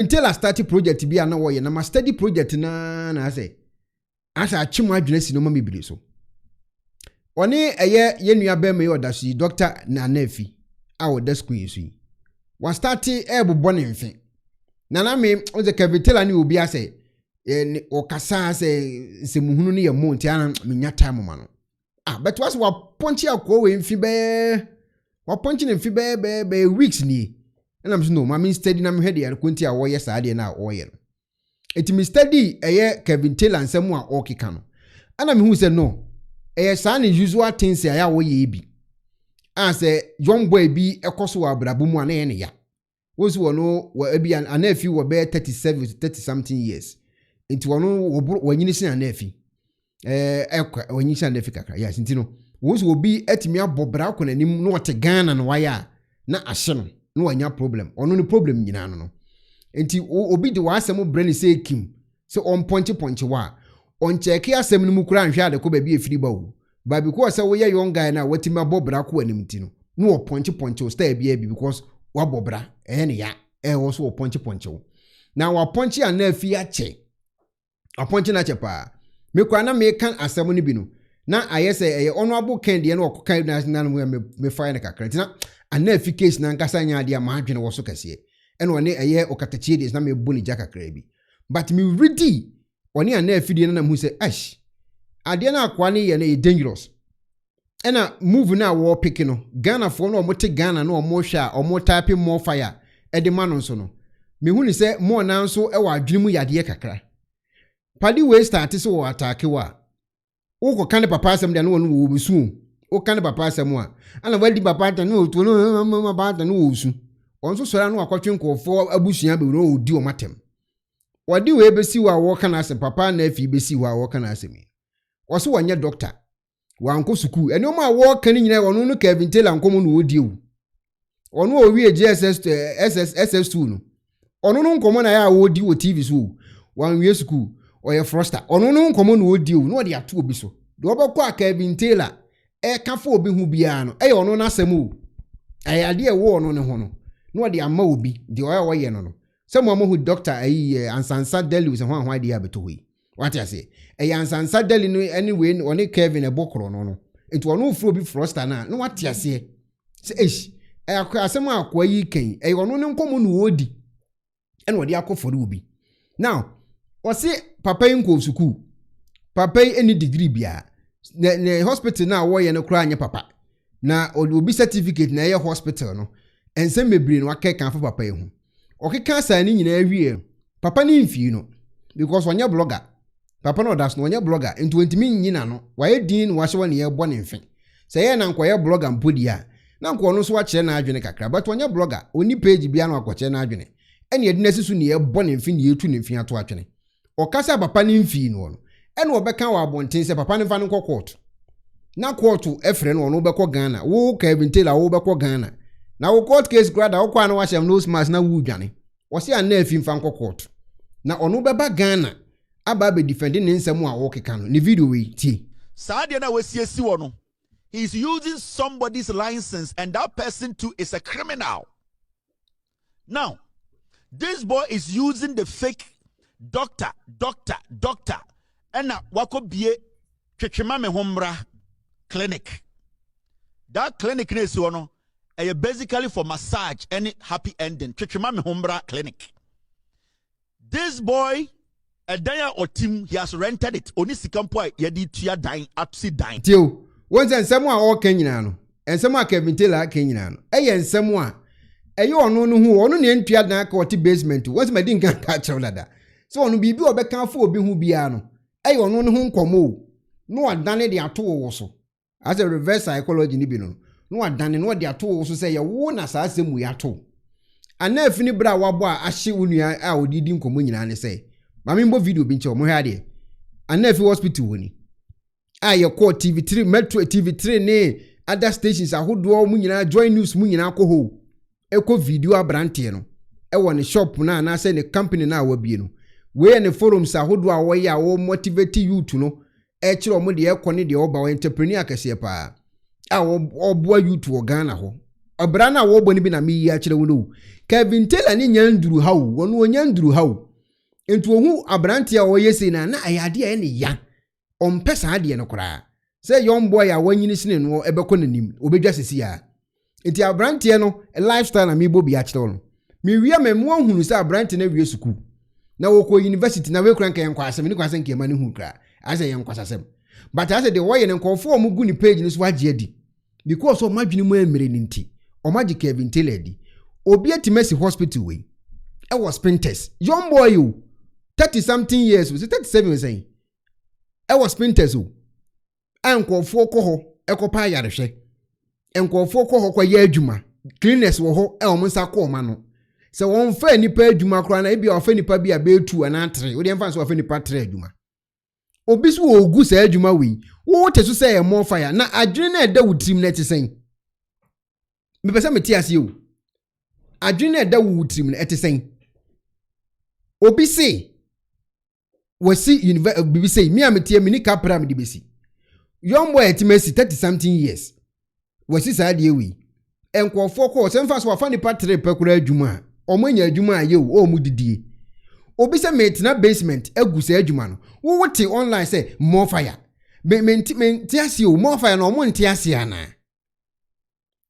until I started project be an way na ma study project na say as I chimu adwene si no ma me so oni eye ye nua be me oda so Dr. Anarfi awo da school so wa start bobɔ ne mfe na me o ze kavitela ni obi ase o kasa ase se muhunu ne ye mo ntia na menya time ma no but was wa ponchi akọ we mfi be wa ponchi ne mfi be weeks ni and I'm no ma study na me hwede ya konti a wo ye saade na wo ye no eti me study eye Kevin Taylor nsem a o keka no ana me hu se no eye sa ne usual things ya wo ye bi as young boy bi ekoso wa abrabo mu ana ye ne ya wosi wono wa abi Anarfi wo be 37 30 something years enti wono wo nyini sin Anarfi wanyi sin Anarfi kakra yes enti no wosi obi atimi abobra ko nanim no wote Ghana no waya na ahye no no wanya problem ono ne problem nyina no enti obi de wasem brani se kim se on ponche wa on check asem no mu kura nhwe ade ko ba bi efiri bawo ba because say we young guy na watimi abobra ko anim ti no no ponche o stay bia bi because wa bobra ne ya wo so ponche wo na wa ponche Anarfi ache aponche na chepa me kwa na me kan asem no bi no na ayese honorable ken de na okokan national me fire na kakra tina Anarfi case na nkasa nya de ma adwene wo so kase ene one okatachie de na me boni jaka kakra bi but me ready one Anarfi de na mu se ash ade na akwa ne ye na dangerous ena move na wo pick no Ghana for no omote Ghana no omo hwa omo type more fire e de ma no so no me hu ni se mo na nso e wa adwene mu yade kakra padi we start so wo attack wa wo ko kan papa asem de no wo besu wo kan papa asem a ana wadi papa ta no to no mama papa no wo su onso sora no akotwe nkofo abusua be no odi o matem wadi we besi wa wo kan asem papa Anarfi besi wa wo kan asem oso wanya doctor wanko suku ene ma wo kan nyina wono no Kevin Taylor nkomo no odi ewu ono owie GSS SS2 no ono no nkomo na ya odi wo TV so wan wie suku oye froster ono no nkomo no odi ewu no de ato obi so de obekọ Kevin Taylor ka fa obi hu bia no ono na asem o ade e wo ono ne ho no de ama obi de wo ye no se mo hu doctor ansansa deli so hwan hwan de abeto hui what I say ansansa deli no anyway oni Kevin ebokro no enti ono fro bi froster na no what I say se asem akwa yi kan ono ne nkomo no odi ene wo de akofore obi now wasi papa nko suku papa any degree bia ne hospital na wo ye no kra anya papa na obi certificate na ye hospital no ensem mebre no akeka fa papa hu okeka sa ni nyina awie papa ni mfi no because onya blogger papa no das no onya blogger in 20 min nyina no waye din wa hye woni ye bɔ ne mfe se ye na nkoye blogger mpodi a na nko no so wa kire na adwene kakra but onya blogger oni page bia na akɔkye na adwene ene ye dinasi so ne ye bɔ ne mfe ne ye tu ne mfe ato atwene okasa papa ni mfi no ene obeka wa abonten se papa ne fa no court na court efre no no beko Ghana wo Kevin Taylor wo beko Ghana na wo court case grada wo kwa na wa shem no smas na wu dwane wo se Anarfi mfa court na ono beba Ghana aba be defending ne nsem a wo keka no ne video we tie saade na wasiesi wo no he is using somebody's license and that person too is a criminal. Now this boy is using the fake doctor and wako bie twetwema me hombra clinic. That clinic is one basically for massage and happy ending. Twetwema me hombra clinic. This boy Adaya or team he has rented it. Oni sikampo yedi tua dying atsi dying. Tio, once ensem a o kenyina no. Ensem a Kevin Taylor kenyina no. Ensem a ono no hu ono ne ntua dan ka oti basement. Once me din kan ka chawlada. So ono bibi obeka fa obi hu bia no. Ono no hu nkomo. No adane de ato wo so. As a reverse psychology ni bi no. No adane no de ato wo so say ye wo na sa asemu ya to. Anarfi ni bra wabo a ahye unua a odidi nkomo nyina ne say. Mami mbo video bi nche o mo hwa de. Anarfi hospital woni. Ye call TV3 Metro TV3 ne other stations ahodo mu nyina join news mu nyina akọ eko video abrante no. Won shop na say ne company na wabie no. We ne forums ahodo a wo ya wo motivate youth no. Kire o mo de ekọ ne de oba entrepreneur kase pa. Oboa youth wo Ghana ho. Obrana wo boni bi na me yi a kire wo no. Kevin Taylor ni nyanduru ha wo, wono nyanduru ha wo. Enti ohu abrante a wo yesi na ayade a ne ya. Ompesa ade no kora. Say young boy a wanyini sine no ebekọ nanim, obedwa sesi ya. Enti abrante no lifestyle na me bo bi a kire wo no. Me wi amemmo hunu say abrante na wi school. Na wo ko university na we kura nka yenkwa asem ni kwase nka ma ne hu kra. Asa yenkwa asem. But asa de wo ye ne nkofo mu gu ni page ni so agye adi. Because o madwene mu emere ni nti. O magi Kevin Taylor di. Obi atimesi hospital we. E was Spinters. Young boy you 30 something years, was 37 saying. E was Spinters o. Ankofo ko ho ekopa yarehwe. Enkofo ko ho kwa ye adwuma. Cleaners wo ho e o monsa ko ma no. Se won fa nipa adwuma kora na e bia ofa nipa bia be 2 ana 3. Wo de mfa so ofa nipa 3 adwuma. Obi so ogu sa adwuma we. Wo te so say e more fire na adwene na eda wutrim na te sen. Me pese me ti ase o. Adwene na eda wutrim na te sen. Obi say wasi university bibi say me ametie me ni kapra me di besi. Young boy etimesi 30 something years. Wasi sa de we. Enkofo ko se mfa so afa nipa 3 pekura adwuma. Omanya adwuma aye o mu didie. Obi say me tina basement agusa adwuma no. Wo wote online say more fire. Menti ase o more fire no omo nti ase ana.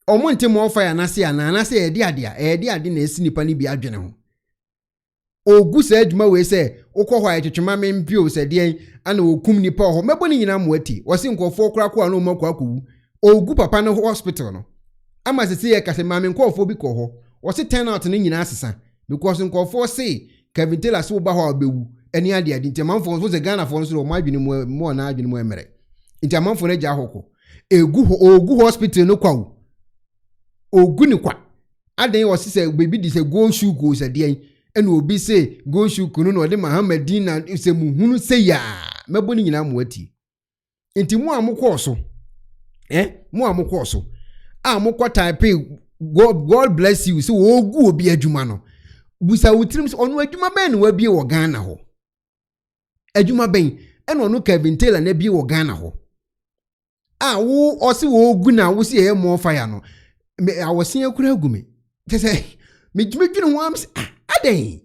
Omo nti more fire na ase ana na say edi ade na esi nipa ni bi adwene ho. Ogusa adwuma we say ukọ ho ayetwetwema mempio say de ana okum nipa ho mebo ni nyina moati. Wo se nkofo kora ko anu makwa kowu. Ogu papa no hospital no. Ama se ye kase ma me nkofo bi ko ho. Wo se turn out ni nyina asesa because nkofo say Kevin Taylor so ba ho abewu. Eni ade ade nti amanfo so ze Ghana fo so mo adwene mo na adwene mo emere. Nti amanfo na gya hoko. Ogu hospital no kwa wo. Ogu ni kwa. Aden wo se baby di se go shoe go se de en obi se go shoe kunu no de Muhammadin na se muhunu se ya. Mebo ni nyina mo ati. Nti mo amukọ so. Mo amukọ so. Amukọ type God bless you. So ogu obi adwuma no. Busa wutrim so onu adwuma ben wa bie wo Ghana ho. Adwuma ben eno no Kevin Taylor na bie wo Ghana ho. Wo osi wo ogu na wo si e mo fire no. Me awosen akura agume. Tese me dwene ho am aden.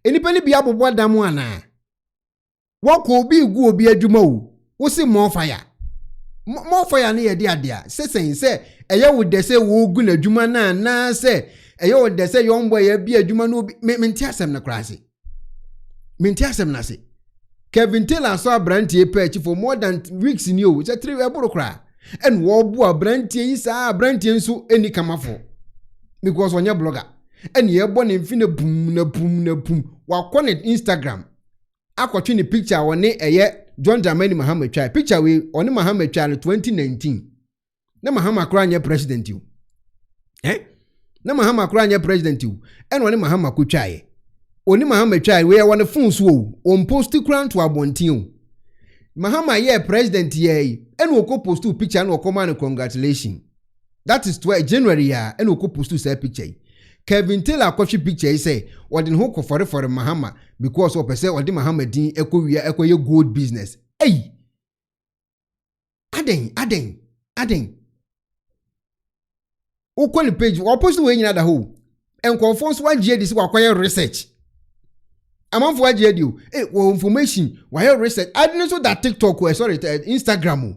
Enipa ni bia bobo adam ana. Wo ko obi gu obi adwuma wo si mo fire. Mo fire na ye de ade a. Sesen se eye wo de se wo ogu na adwuma na se eye wo de se young boy ya bia adwuma no menti asem na krase. Menti asem na se. Kevin Taylor so abrantie patch for more than weeks in you. It's a 3 eboro kra. And wo bu abrantie yi sa abrantie nso eni kamafo. Because onye blogger. And ye bo ne mfine boom na boom. Wa connect Instagram. Akotwe ni picture woni eye John Dramani Mahama twa. Picture we oni Mahama twa 2019. Na Mahama kra anye president you. Na Mahama kra anye president you. And oni Mahama ko twa Oni Mahama twa we won phone so on post kran to abontin. Mahama ye president ye and we ko post picture and we come congratulations. That is January ya and we ko post say picture. Kevin Taylor kochi picture say odin ho ko for Mahama because o pese odi Mahama din ekoye gold business. Hey. Aden. O ko ni page o post we nyina da ho. En conference wa gye dis wa kwaye research. Amanfo agye di o. Wo information, wa your research. I didn't know that TikTok or sorry, Instagram.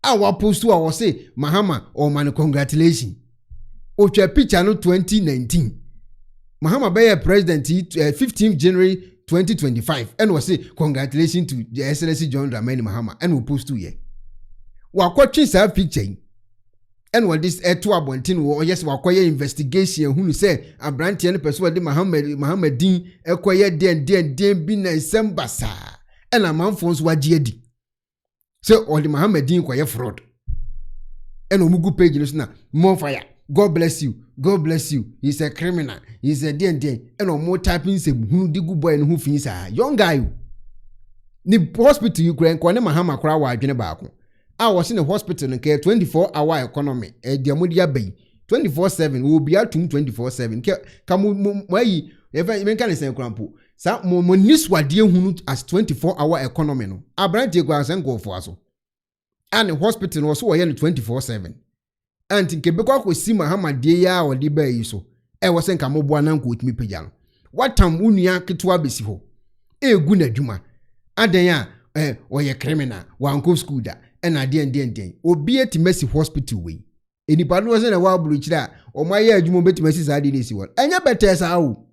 Wa post wa say Mahama or man congratulations. O twa picture no 2019. Mahama be president 15th January 2025 and we say congratulations to the Excellency John Dramani Mahama and we post to ye. Wa kwatwe sa picture and what this to abontin wo yes wa kwaye investigation who say abrantie ne person de Muhammadin ekoye den bi na sembasa and amanfo so wagye adi say all the Muhammadin kwaye fraud and omugu page no na more fire. God bless you. He's a criminal. He's a den and more typing say who the good boy and who fins young guy ni hospital you kran kwa ne Mahama kra wa adwene baako. I was in the hospital and care 24-hour economy. Diamodia bay 24/7 will be at 24/7. Come, why? If I even can say, Crampo, some more niswa dear who as 24-hour economy. No, I brand your grass and go for us. And the hospital was so 24/7. anti nkebekwa akosi mahamadie ya odi ba yi so wo se nka moboa na nko otimi pagya no watam unua ketwa besi ho egu na dwuma adan a oye criminal wanko school da na den obi etimasi hospital we enipa no se na wa buru kira o maye adwuma betimasi sa ade nesi won enya bete sa o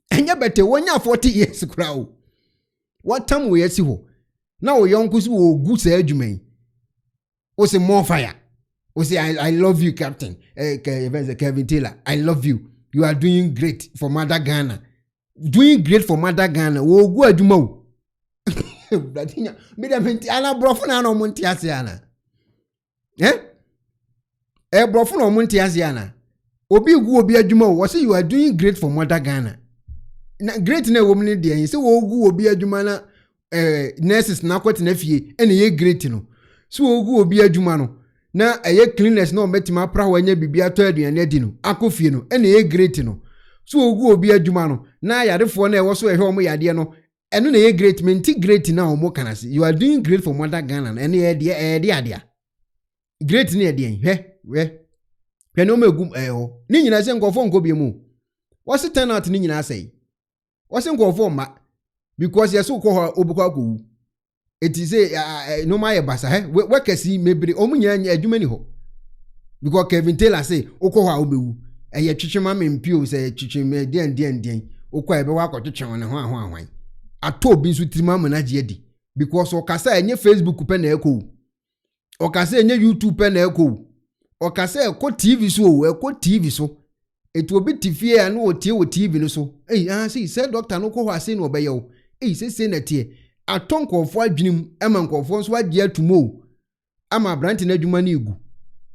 enya bete wonya 40 years kura o watam we yesi ho na o yonko so ogu sa adwuma yi o se more fire o say I love you captain Kevin Taylor I love you. You are doing great for Mother Ghana. Doing great for Mother Ghana. Wo go adwuma o. Bratinya, me da menti ana brofo na no monti ase ana. Brofo no monti ase ana. Obi gu obi adwuma o. Say you are doing great for Mother Ghana. Na great na wo mne de say wo gu obi adwuma na nurses na kwete na fie ene ye great no. So wo gu obi adwuma no. Na eye cleanliness no metima pra wanya bibia to aduane di no akofie no ene ye great no so ogu obi adwuma no na yarefo na ewo so ehwe omo yade no eno na ye great menti great na omo kana se you are doing great for Mother Ghana ene ye de ade great na ye de hwe no magum ni nyina se nkofo nko biemu wo se turn out ni nyina sei wo se nkofo ma because yeso ko ho obukwa ko eti say no my basa we kesi mebre omunya adwuma ni ho because Kevin Taylor say okọ ha obewu eye twetwema mempio say twetwema den okọ ebe wa akọtwetwe ne ho ahwan ato obi nso tirima manaje adi because okasa enye Facebook pe na eko okasa enye YouTube pe na eko okasa eko TV so etu obi tifie ya no otie wo TV no so say doctor no ko ho ase no obeye o say na tie atonkofo adwenim emankofo nso agye atumo ama branti na adwuma na egu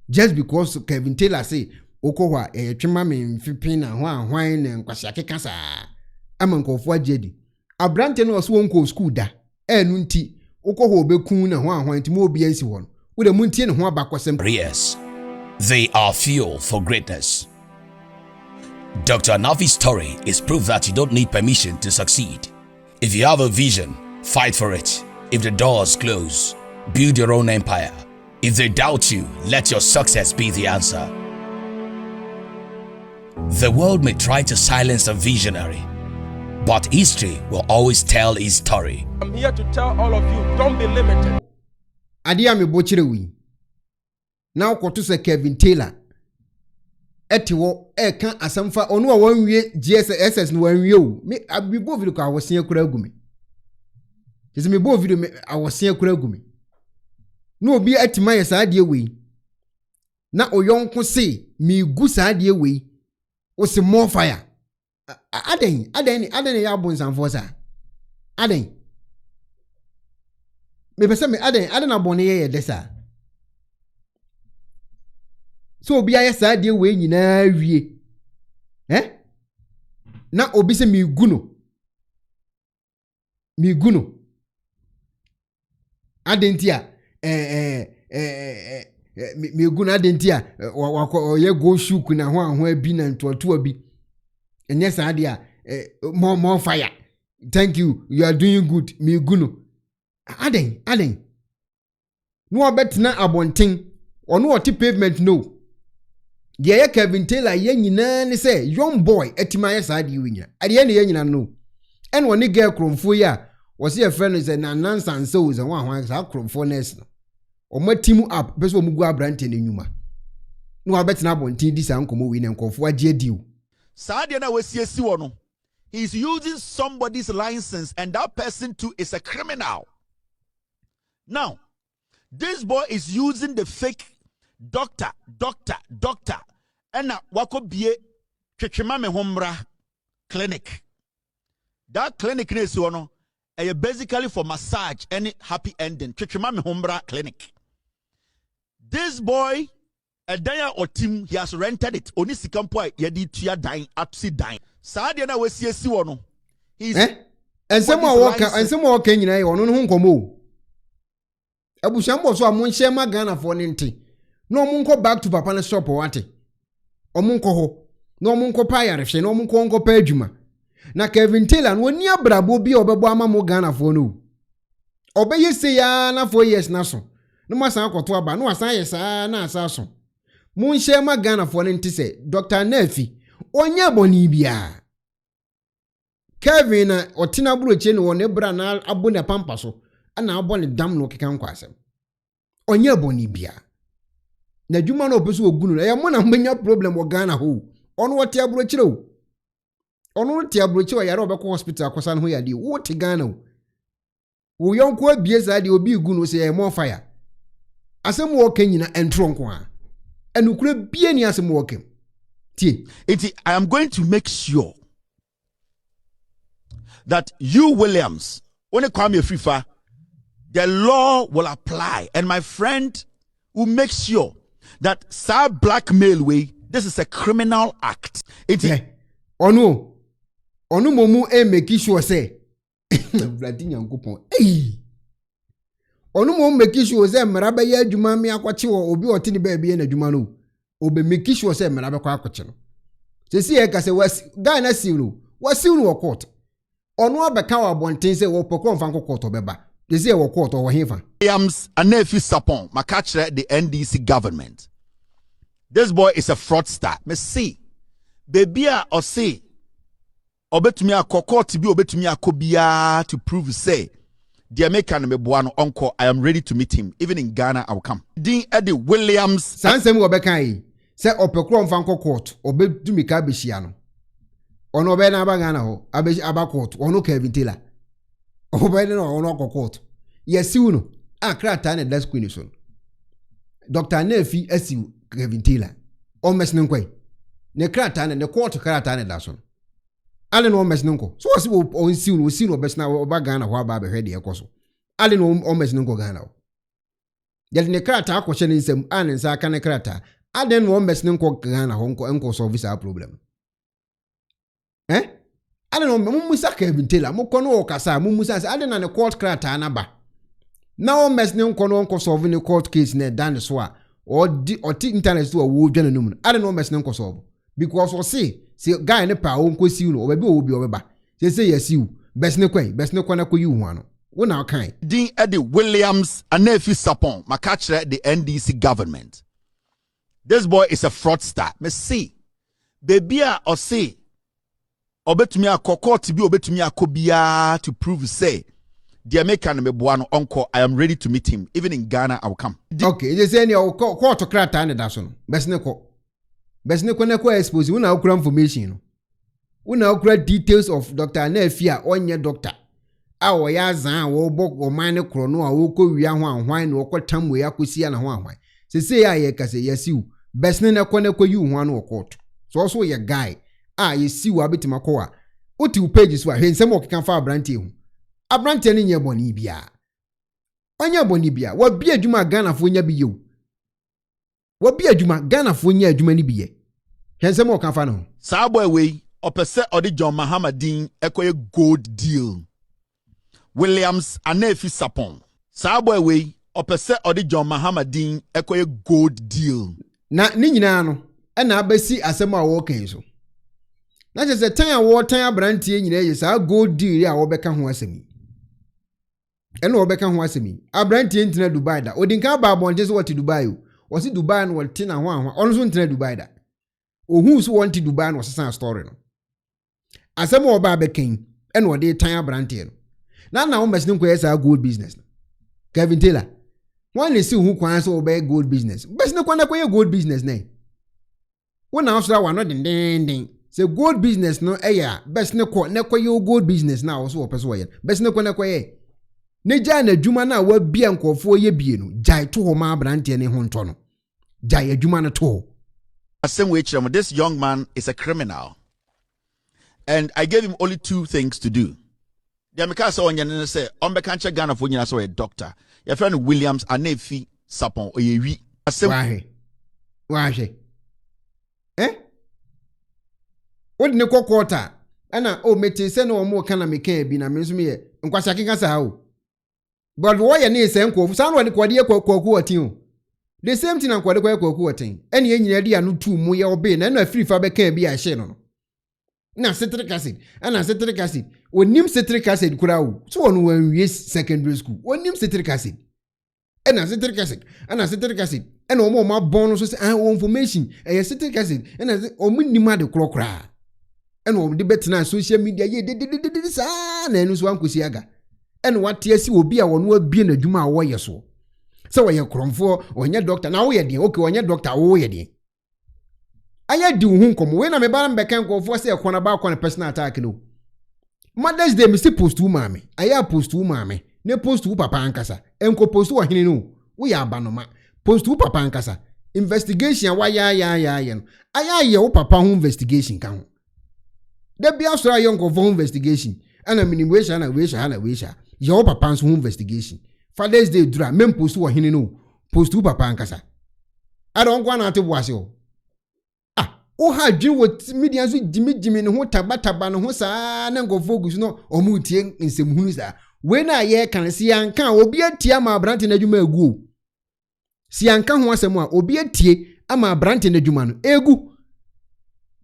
just because Kevin Taylor say okọwa twema me mfipin na ho ahwan na nkwasya kekasa amankofo agye di abranti na oso wonko school da enu nti okọwa obekun na ho ahwan nti mo obi ansi ho no wo de muntie ne ho abakosem. Yes, they are fuel for greatness. Dr. Anarfi's story is proof that you don't need permission to succeed. If you have a vision, fight for it. If the doors close, build your own empire. If they doubt you, let your success be the answer. The world may try to silence a visionary, but history will always tell its story. I'm here to tell all of you, don't be limited. Adia me bochire wi. Now koto se Kevin Taylor. Etiwo kan asamfa onu a wanwie GSS no wanwie o. Me abibo video ka wosen akura agumi. Jese me bo video me awosen akura agumi. No obi atima ye saade we. Na oyonko se me gu saade we. O se more fire. Aden ya bonsanfo sa. Aden. Me pese me aden abone ye desa. So obi aye saade we nyina wie. Na obi se me gu no. Adentia me gu na adentia ye go shuku na ho abi na ntoto abi. Enye saade a more fire. Thank you. You are doing good. Me gu no. Aden. No abetna abonten. Ono oti pavement no. Ye Kevin Taylor ye nyina ne say young boy etima ye saade we nyina. Ade ne ye nyina no. En woni girl kromfo ya was your friend is na nonsense so is one sa kromfo ness no. O ma team up be so mugu abrante ne nyuma. No abetna abonten di sa nkomo we ne nkofo agye di o. Saade na wasiesi wo no. He is using somebody's license and that person too is a criminal. Now, this boy is using the fake doctor. And wako bie twetwema me hombra clinic. That clinic is one basically for massage and happy ending. Twetwema me hombra clinic. This boy Edaya or team, he has rented it. Oni sikampo yedi tuya dying atsi dying. Saade na wasiesi wo no. He's Ensemo waka nyina ye ono no nkomo. Abushambo so amonhye ma Ghana for ne nte. No munko back to papa ne shop wate. Omunko ho. No munko pa yarehwe no munko nko pa adwuma. Na Kevin Taylor no ni abrabo bi obebo ama mo Ghana for no. Obeye se ya na 4 years na so. No masan akoto aba no asan ye sa na asa so. Mun share ma Ghana for nti say Dr. Anarfi onya boni bia. Kevin na otina buroche no ne bra na abo ne pampa so na abo ne dam no keka nkwa asem. Onya boni bia. Na dwuma no opeso ogunu na ya mo na manya problem wo Ghana ho. Ono wote aburoche o. Ono wote aburoche wa yare obekọ hospital akosa no ho yade wo te Ghana o. Wo yonko abie za de obi gu no say e mo fire. Asem wo kanyina entro nko a. Enukure bie ni asem wo kem. Tie. I am going to make sure that you, Williams, when you come here, FIFA, the law will apply. And my friend will make sure that blackmail way, this is a criminal act. Onu momu make sure say. Onu momu make sure say merabe ye adwuma me akwache wo obi otini ba bia na adwuma no. Obe make sure say merabe kwa akwache no. Sesi e ka say guy na siwlo. Wasiwlo wo court. Onu abeka wa bonten say wo pokọ mfa nkokọtọ beba. Sesi e wo court wo hefa. Williams Anarfi Sapon, makachre the NDC government. This boy is a fraudster. Me see. Baby or say obetumi akokọ bi obetumi akobia to prove say the American me boano uncle I am ready to meet him even in Ghana I will come. Din Eddie Williams sansem wo beka yi say opekro mfa nkokọtọ obetumi ka behia no. Ono be na aba Ghana ho aba court ono Kevin Taylor. Obe no ono court. Yesiu no akrata na das queen so. Dr. Anarfi asiu Kevin Taylor. O mesne nkwai. Ne krata na ne court krata na daso. Ale no mesne nko. So wasi o siu no besna oba Ghana ho aba behwe de ekoso. Ale no o mesne nko Ghana ho. Yel ne krata akwhye ne nsem ane nsa aka ne krata. Ade no o mesne nko Ghana ho nko solve this problem. I don't know, Musa Kevin Taylor, Mukono or Kasa, Musa, I don't know, court crata anaba. Now, mess no conco solving the court case near Dan the Swa or internet to a wood gentleman. I don't know, mess no solve. Because or see guy in a power won't you or maybe will be over. They say yes, you best no quay, best no corner you one. One our kind. Din Eddie Williams Anarfi Sapon, makachre the NDC government. This boy is a fraudster. Me see. Baby or say obetumi akokọ bi obetumi akobia to prove say the American me boano uncle I am ready to meet him even in Ghana I will come. Okay, they say your court krata na daso no. Besne ko na ko expose una okura information no. Una okura details of Dr. Anarfi a onye doctor. A wo ya zan wo bok o man ne kro no a wo ko wia ho anhwan no ko tam we akosia na ho anhwan. Se ya ye kase yesiu besne na ko yu ho no court. So also ye guy ye see wa betima ko a oti pages wa hwensem okeka fa abrante hu abrante ne nye boni bia onya boni bia wa bia adwuma Ghana fo nya biyo wa bia adwuma Ghana fo nya adwuma ni biye hwensem okeka fa no sa boy we opese odi John Mahamadin ekoye gold deal Williams Anarfi Sapon sa boy we opese odi John Mahamadin ekoye gold deal na ni nyina no na abasi asem a wo kan so. Na je tan a wo tan abrantie nyina ye sa gold deal a wo beka ho asemi. Eno wo beka ho asemi. Abrantie ntina Dubai da. Odinka ba bonje so wati Dubai o. Wo si Dubai no wati na ho ahwa. Ono so ntina Dubai da. Ohu so wonti Dubai no sesan story no. Asem wo ba bekan eno wo de tan abrantie no. Na wo mesin ko yesa gold business no. Kevin Taylor. Wọ́n lè sí hu kwan so wo be gold business. Bes ne kwan na ko ye gold business na. Wo na afra wa no den. Say gold business no eya best ne ko ye gold business na also opeso wo ye best ne ko ye ne ja na adwuma na wa bia nkofo ye bie no jai to ho ma brante ne ho nto no jai adwuma na to same way this young man is a criminal and I gave him only two things to do. The American say onye say on be kanche Ghana for nyina so a doctor your friend Williams Anarfi Sapon oyewi wahe Odi ne kokota ana o meti se no mo kana meka bi na me nso me ye nkwasa kenka sa o but wo ye ne se nko sa no de kwade ye kwaku otin o the same thing na kwade kwaku otin ene ye nyina di anu tu mu ye obe na na afiri fa beka bi a hye no na citric acid ana citric acid onim citric acid kura o so wonu wan wie secondary school onim citric acid ɛna citric acid ɛna ɔmo ɔmo abɔn no so sɛ information ɛyɛ citric acid ɛna ɔmo nim ade korɔkoraa ɛna ɔmo de bɛtena social media yɛ de saa na ɛno so ankosi aga ɛna wate asi obi a wɔn abie n'adwuma a wɔyɛ so sɛ wɔyɛ krɔmfoɔ ɔnyɛ doctor na woyɛ deɛ okay ɔnyɛ doctor woyɛ deɛ ayɛ di wo ho nkɔmɔ we na me ba mbɛka nkɔfoɔ sɛ Ekuonaba akɔ ne personal attack no Mother's Day me si post wo maame ayɛ post wo maame ne post wo papa ankasa enko post wo hene no wo yɛ abanoma post wo papa ankasa investigation wa ya no ayɛ wo papa ho investigation ka ho da bia so ayɛ nkɔfoɔ ho investigation ana minimation na weisha yɛ wo papa nso ho investigation Father's Day dura mem post wo hene no post wo papa ankasa ada onko na ate boase o o ha dwin wo media so jimi ne ho taba ne ho saa na nkɔfoɔ gusu no ɔmo tie nsɛmhunu saa we na ye kan si anka obi atie ama abrante na dwuma egu si anka ho asɛm a obi atie ama abrante na dwuma no egu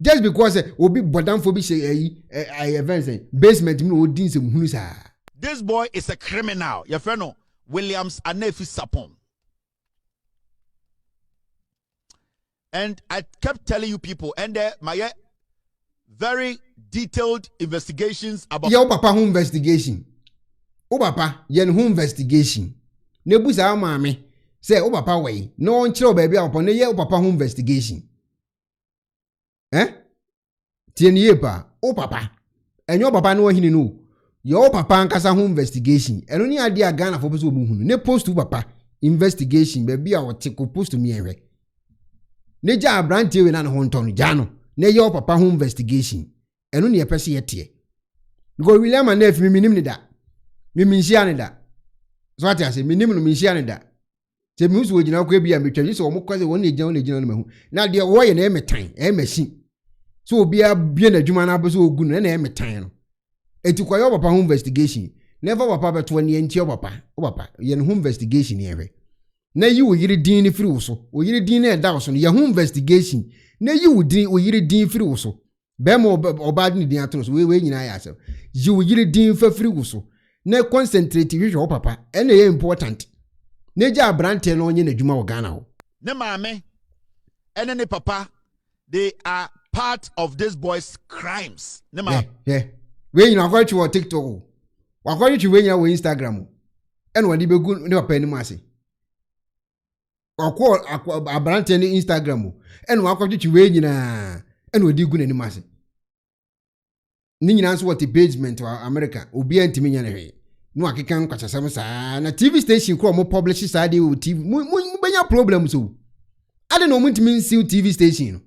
just because obi bodamfo bi say events basement mi odi nsɛmhunu saa. This boy is a criminal. Your friend no Williams Anarfi Sapon. And I kept telling you people, and my very detailed investigations about your papa home investigation. O papa, yen home investigation. Nebuza mami say o papa way. No one chill baby upon ye o papa home investigation. Tien ye pa o papa. And your papa no hini no. Your papa ankasa home investigation. And only idea Ghana for person who ne post to papa investigation baby I will take post to me anyway. Ne ja abrante we na ne honton jano ne ye papa home investigation eno ne yepese yete go William Anarfi minim ne da minhia ne da so ati ase minim no minhia ne da te mi usu ogina kwa bia metwa so mo kwaze won ne gina no mahu na de wo ye na emetan emashi so obi abie na dwuma na abeso ogu no na emetan no eti kwa ye papa home investigation never papa beto ne enti o papa ye ne home investigation ye na yi wo yiri din ni firi wo so wo yiri din na eda wo so no ye ho investigation na yi wo din wo yiri din firi wo so be mo oba din din ato so we nyina ya asem yi wo yiri din fa firi wo so na concentrate hwehwe wo papa ena ye important na ja abrante no onye na dwuma wo Ghana ho ne maame ene ne papa they are part of this boy's crimes ne maame we nyina akwachi wo TikTok wa kwachi we nyina wo Instagram ena wadi begu ne papa ni mu ase akwa abrante ni Instagram ena wakwachi we nyina ena odi gu n'anim ase ni nyina nso what basement wa America obi antimi nya ne hwe no akeka nkwachasam saa na TV station ko mo publish saa de o TV mu benya problem so ade no muntimi nsiw TV station no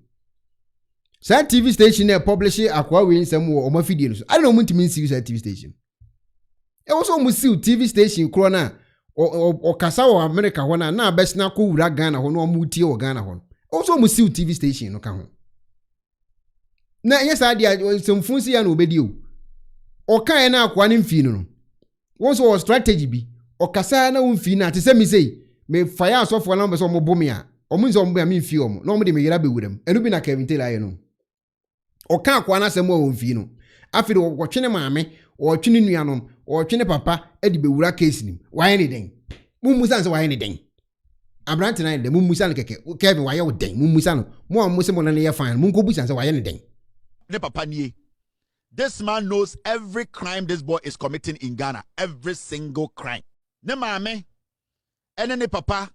saa TV station na publish akwa we nsam wo o mafidie no so ade no muntimi nsiw saa TV station e wo so mo siw TV station kro na o kasa wo America ho na abesna ko wura Ghana ho no mo tie wo Ghana ho wo so mo siw TV station no ka ho na yes adia semfunsi ya na obedi o kan na akwa ne mfi no won so strategy bi o kasa na mfi na te se mi sei me fire asofo na mbeso mo bomi a o mun so mo mi mfi o mo na mo de me yira bewuram enu bi na Kevin Taylor aye no o kan akwa na sem o mfi no afiri o twene maame o twene nuanom o twene papa edi bewura case nim waye ne den mummusa nse waye ne den abrante na den mummusa no keke Kevin waye o den mummusa no mo a mo se mo na ne ye fine mun ko busa nse waye ne den ne papa nie. This man knows every crime this boy is committing in Ghana. Every single crime. Ne mame and ne papa,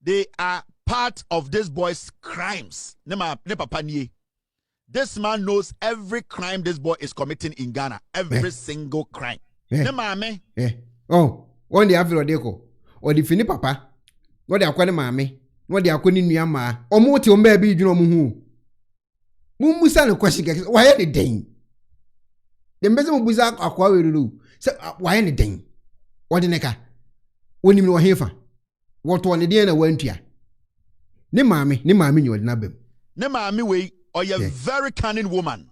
they are part of this boy's crimes. Ne papa nie. This man knows every crime this boy is committing in Ghana. Every single crime. Ne mame. Oh, one day after Odeko. Or the fini papa. What they are calling mame. What they are calling Myanmar. Or more to maybe you know muhu. Mumusa no question why the den the mbese mubuza akwa weruru say why the den what the neka woni mi wo hefa what one den na wantua ne maame nyi wodi na bam ne maame we or a very cunning woman,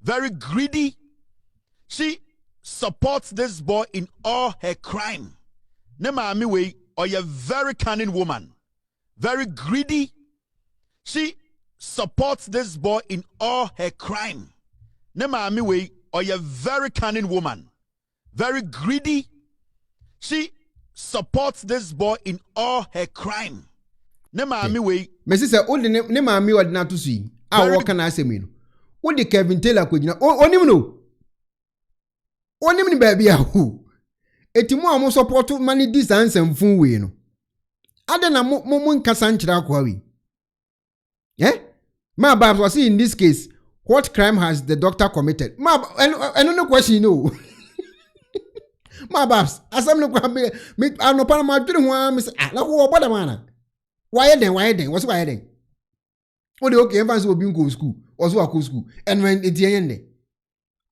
very greedy. She supports this boy in all her crime. Ne maame we or a very cunning woman, very greedy. She supports this boy in all her crime. Ne maame we or a very cunning woman, very greedy. She supports this boy in all her crime. Ne maami way. Messi say odi ne maami odi na to sui. A wo kana asemi no. Odi Kevin Taylor kwagina. Onim no. Onim ni baby ahu. Eti mo amo support mani this answer fun we no. Ade na mo nkasa nkyira akwa we. Ma Babs was in this case, what crime has the doctor committed? Ma and no question no. Ma Babs, asam no kwa me no pa ma dwene ho am say ah na wo boda mana. Why then? What's why then? O de okay evans obi go school, also akọ school. And when it yende.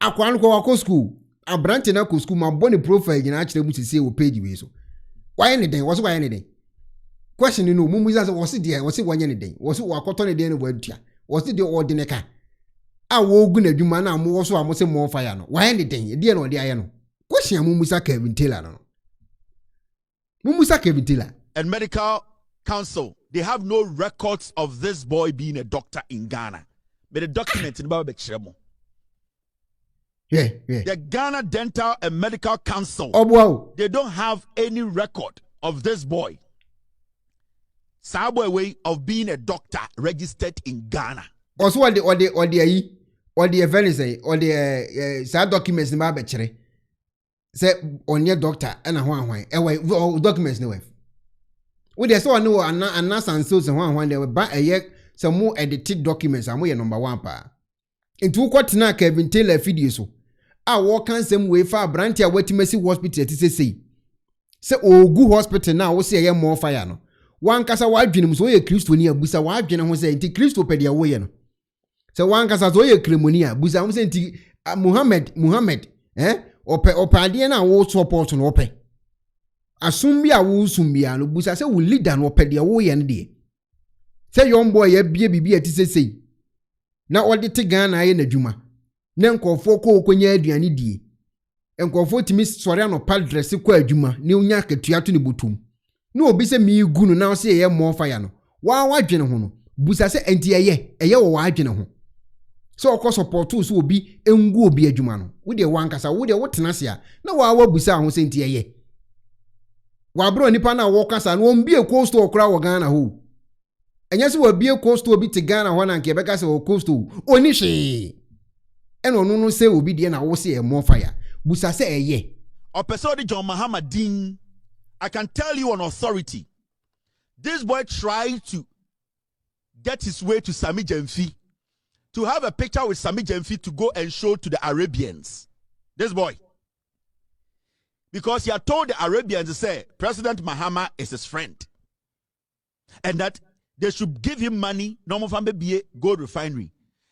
Akwa no akọ school. A branch na akọ school ma boni profile gina akire mu sese o page we so. Why anything? What's why anything? Question no mumu say was it there? Was it wanye anything? Was it wakoto ne dey no wadua? Was it the ordinary car? A wo gu na dwuma na mo so am say mo fire no. Why anything? E dey no dey aye no. Question mumu sa Kevin Taylor no. Mumu sa Kevin Taylor. And medical council, they have no records of this boy being a doctor in Ghana. But the document in Baba Chemo. Yeah. The Ghana Dental and Medical Council. Oh wow. They don't have any record of this boy. Sabwe way of being a doctor registered in Ghana. Also or the say or the sad documents in Baba Chere. Say on your doctor and a one documents no way. We dey so no anas and so one they were buy a year some more edited documents and we number 1 pa. Into kwatena Kevin Taylor video so. A walk can some way far branch a wetimesi hospital say. Say ogu hospital now we say more fire no. One kasa wa dwene so ye Kristo ni abusa wa dwene ho say nti Kristo pede wo ye no. Say one kasa so ye kremoni abusa ho say nti Muhammad opade na wo support no ope. Asumbi a wo sumbia no busa say wo leader no pede wo ye no de. Say young boy ye bie bibi ati sei. Na odi te Ghana ye na dwuma. Na nkofo ko okonya aduane die. Nkofo timi sori anopa dress ko adwuma ne onya akatua to ne botum. No obi se mi gu no na say ye mo fire no. Wa dwene ho no. Busa say enti eye wo wa dwene ho. So okọ support so obi engu obi adwuma no. Wo de wankasa wo de wotena se a na wa busa ho se enti eye. Wa bro nipa na wo kasa no ombie coast okra wo Ghana ho. Enya se wa bie coast obi te Ghana ho na nke beka se wo coast oni hwe. Eno no no se obi de na wo se e mo fire. Busa se eye. Opesodi John Muhammad Din, I can tell you on authority. This boy tried to get his way to Sami Jemfi, to have a picture with Sami Jemfi to go and show to the Arabians. This boy. Because he had told the Arabians to say President Mahama is his friend. And that they should give him money, normal family BA gold refinery.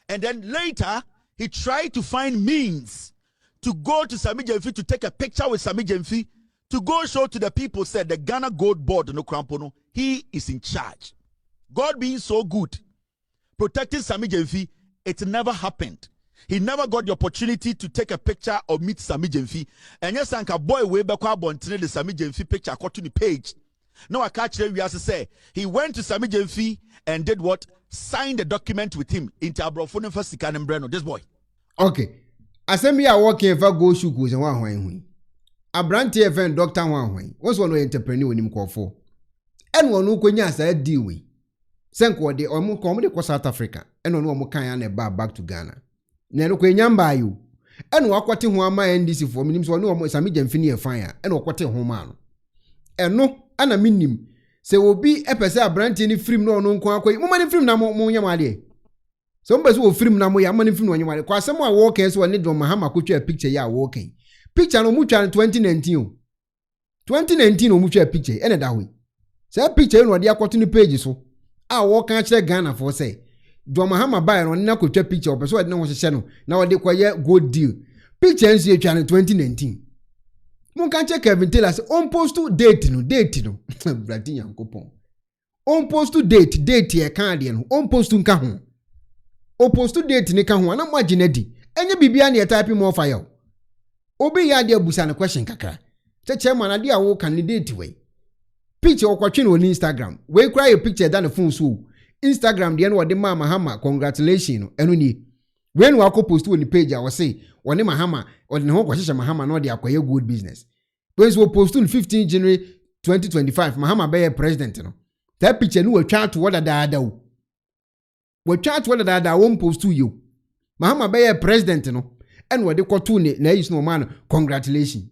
And then later, he tried to find means to go to Sami Jemfi to take a picture with Sami Jemfi to go show to the people, said the Ghana Gold Board, no Krampono, he is in charge. God being so good, protecting Sami Jemfi, it never happened. He never got the opportunity to take a picture or meet Sami Jemfi. And yes, Anka boy way back on the Sami Jemfi picture got to the page. No, I catch them. We have to say he went to Sami Jemfi and did what? Signed the document with him into Abrofone for Sikan and Breno. This boy. Okay. Asemi a working for go shuku se wan hwan hu. Abrante event doctor wan hwan. What's one entrepreneur nim kofo. En wonu konya sa deal we. Senko de omu ko de South Africa. En wonu omu kan ya back to Ghana. Na no kwenya mba yo. En wakwate ho ama NDC for minim so wonu omu Sami Jemfi ne fire. En wakwate ho ma no. Eno ana minim se obi epese abrante ni film no no nko akoyi. Mo mani film na mo nyam ade. So mbe so film na mo ya mani film no nyam ade. Kwa asem a wo kan so woni John Mahama kotwa picture ya wo kan. Picture no mu twa 2019 2019 no mu twa picture ene da hoyi. Say picture no de akoto ni page so. A wo kan kire Ghana for say John Mahama buy no na kotwa picture opeso de no ho hye no na wo de kwaye gold deal. Picture nso e twa 2019. Mon kan check Kevin Taylor say on post to date no brati yankopon on post to date e kan de no on post nka ho o post to date ne ka ho na mo agene di enye bibia na e type more fire obi ya de abusa na question kakra cheche man ade a wo candidate we picture okwatwe no Instagram we cry a picture da na phone so Instagram de no wo de Mahama congratulations no eno ni we no akọ post on the page a wo say woni Mahama o de ne ho kwahye Mahama no de akoye good business. Because we post on 15 January 2025 Mahama be president no that picture no we twa to what da wo we twa to what da won post to you Mahama be president no and we de koto ne na is no man congratulations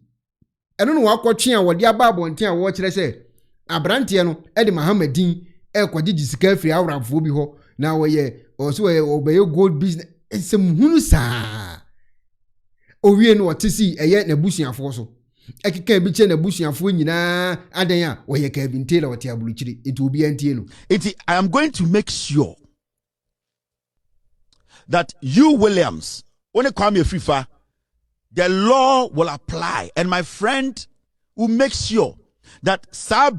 eno no wakotwe a we de aba abonten a wo kire se abrante no e de Mahama din e kwagye sika free awrafo bi ho na we ye also we obey gold business sem hunu saa owie no otisi eye na busuafo so ekeka bi che na busuafo nyina adan a we ye ka bi ntela wote abuluchiri etu obi antie no I am going to make sure that you Williams when it come FIFA the law will apply and my friend will make sure that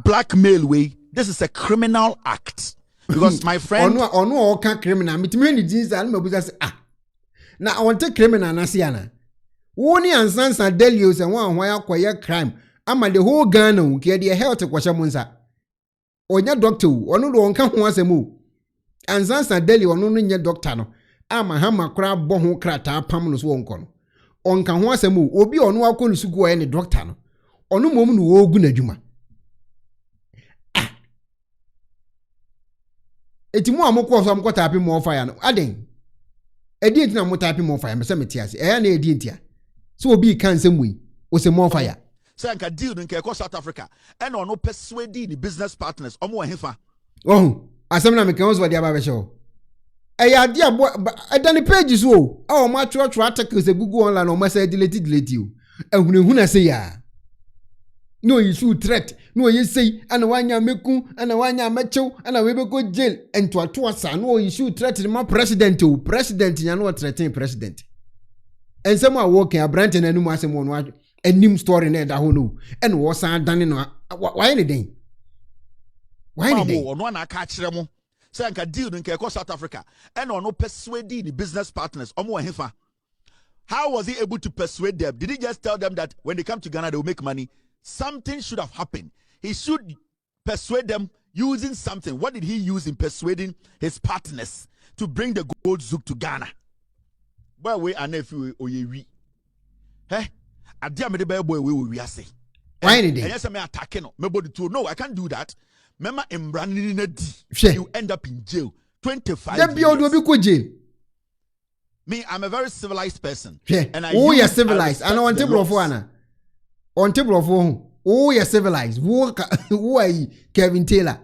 blackmail way this is a criminal act because my friend ono ka criminal mitime ni jinsa an mabuza se na I want to criminal na siana woni ansansa delio se wan hwan akoye crime ama the whole Ghana nke the health kwasha munsa onya doctor ono do onka ho asem o ansansa delio ono no nya doctor no ama hama kra bo ho krata pam no so wonko no onka ho asem o obi ono akonu sugu oye ne doctor no ono mom no wo gu na dwuma etimu amoko so amko tapi mo fire no aden edi ntina mo tapi mo fire me se metiase eya na edi ntia so obi kan semwe o se mo fire say anka deal nke ko South Africa and ono persuade the business partners omo hefa asem na me kan so dia ba be show eya dia bo edani page so o ma tro articles e Google online o ma say delete o ehunehuna say ya no issue threat no you say ana wanya meku ana wanya machew ana we be go jail ento asa no issue threat ma president nya no threaten president ensem a working abrante na num asem no anim story na da ho no en wo san dan no why ne den no na aka kire mo say anka deal nke ko South Africa and ono persuade the business partners omo hefa. How was he able to persuade them? Did he just tell them that when they come to Ghana they will make money? Something should have happened. He should persuade them using something. What did he use in persuading his partners to bring the gold zouk to Ghana? Boy, we Anarfi oyewi. Hey, adia me de boy we say. Why did they? Yes, I'm attacking. No, I can't do that. Remember, you end up in jail. 25 years. Me, I'm a very civilized person. And you're civilized. And on table of one. On table of one. You're civilized. Who are you, Kevin Taylor?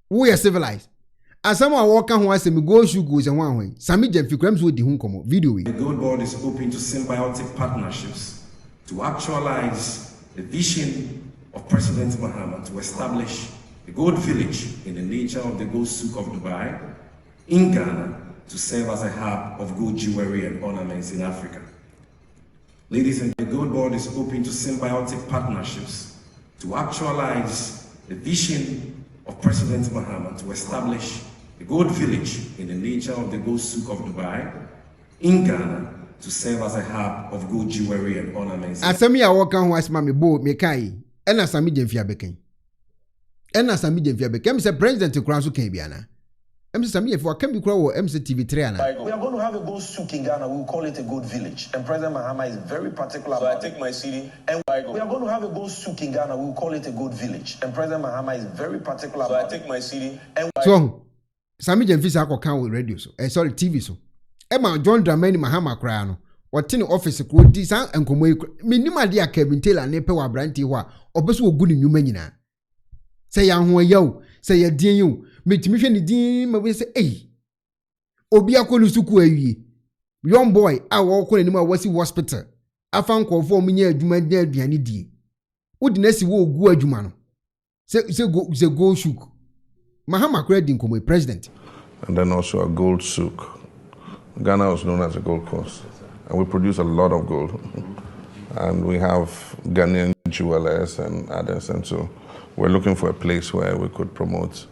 You're civilized. As someone walking who has me go shoot goes and one way. Sammy Jeff Crimes with the home video. The Gold Board is open to symbiotic partnerships to actualize the vision of President Mahama to establish the Gold Village in the nature of the Gold Souk of Dubai in Ghana to serve as a hub of gold jewelry and ornaments in Africa. Ladies and gentlemen, the Gold Board is open to symbiotic partnerships to actualize the vision of President Mahama to establish the Gold Village in the nature of the Gold Souk of Dubai in Ghana to serve as a hub of gold jewelry and ornaments. Asami a walk on was mami bo me kai. Ena sami jemfia beken. Ena sami jemfia beken. Mse president kranso ken biana. Mse sami jemfia ken bi kra wo MC TV3 ana. We are going to have a gold souk in Ghana. We will call it a gold village. And President Mahama is very particular about it. So I take my CD. And we are going to have a gold souk in Ghana. We will call it a gold village. And President Mahama is very particular about it. So I take my CD. And so sami jemfia sa ko kan with radio so. Sorry TV so. Emma John Dramani Mahama kra no. Watini office ko di san enkomo minima dia Kevin Taylor ne pe wa branti ho a obeso ogu ni nyuma nyina se ya ho yawo se ya din yo metimi hwe ni din ma we se obi akolu suku awie young boy a wo ko ni ma wasi hospital afan kofo mu nya adwuma dia aduane die udi na si wo ogu adwuma no se go souk Mahama credit enkomo president and then also a gold souk. Ghana was known as a gold coast. And we produce a lot of gold. And we have Ghanaian jewelers and others. And so we're looking for a place where we could promote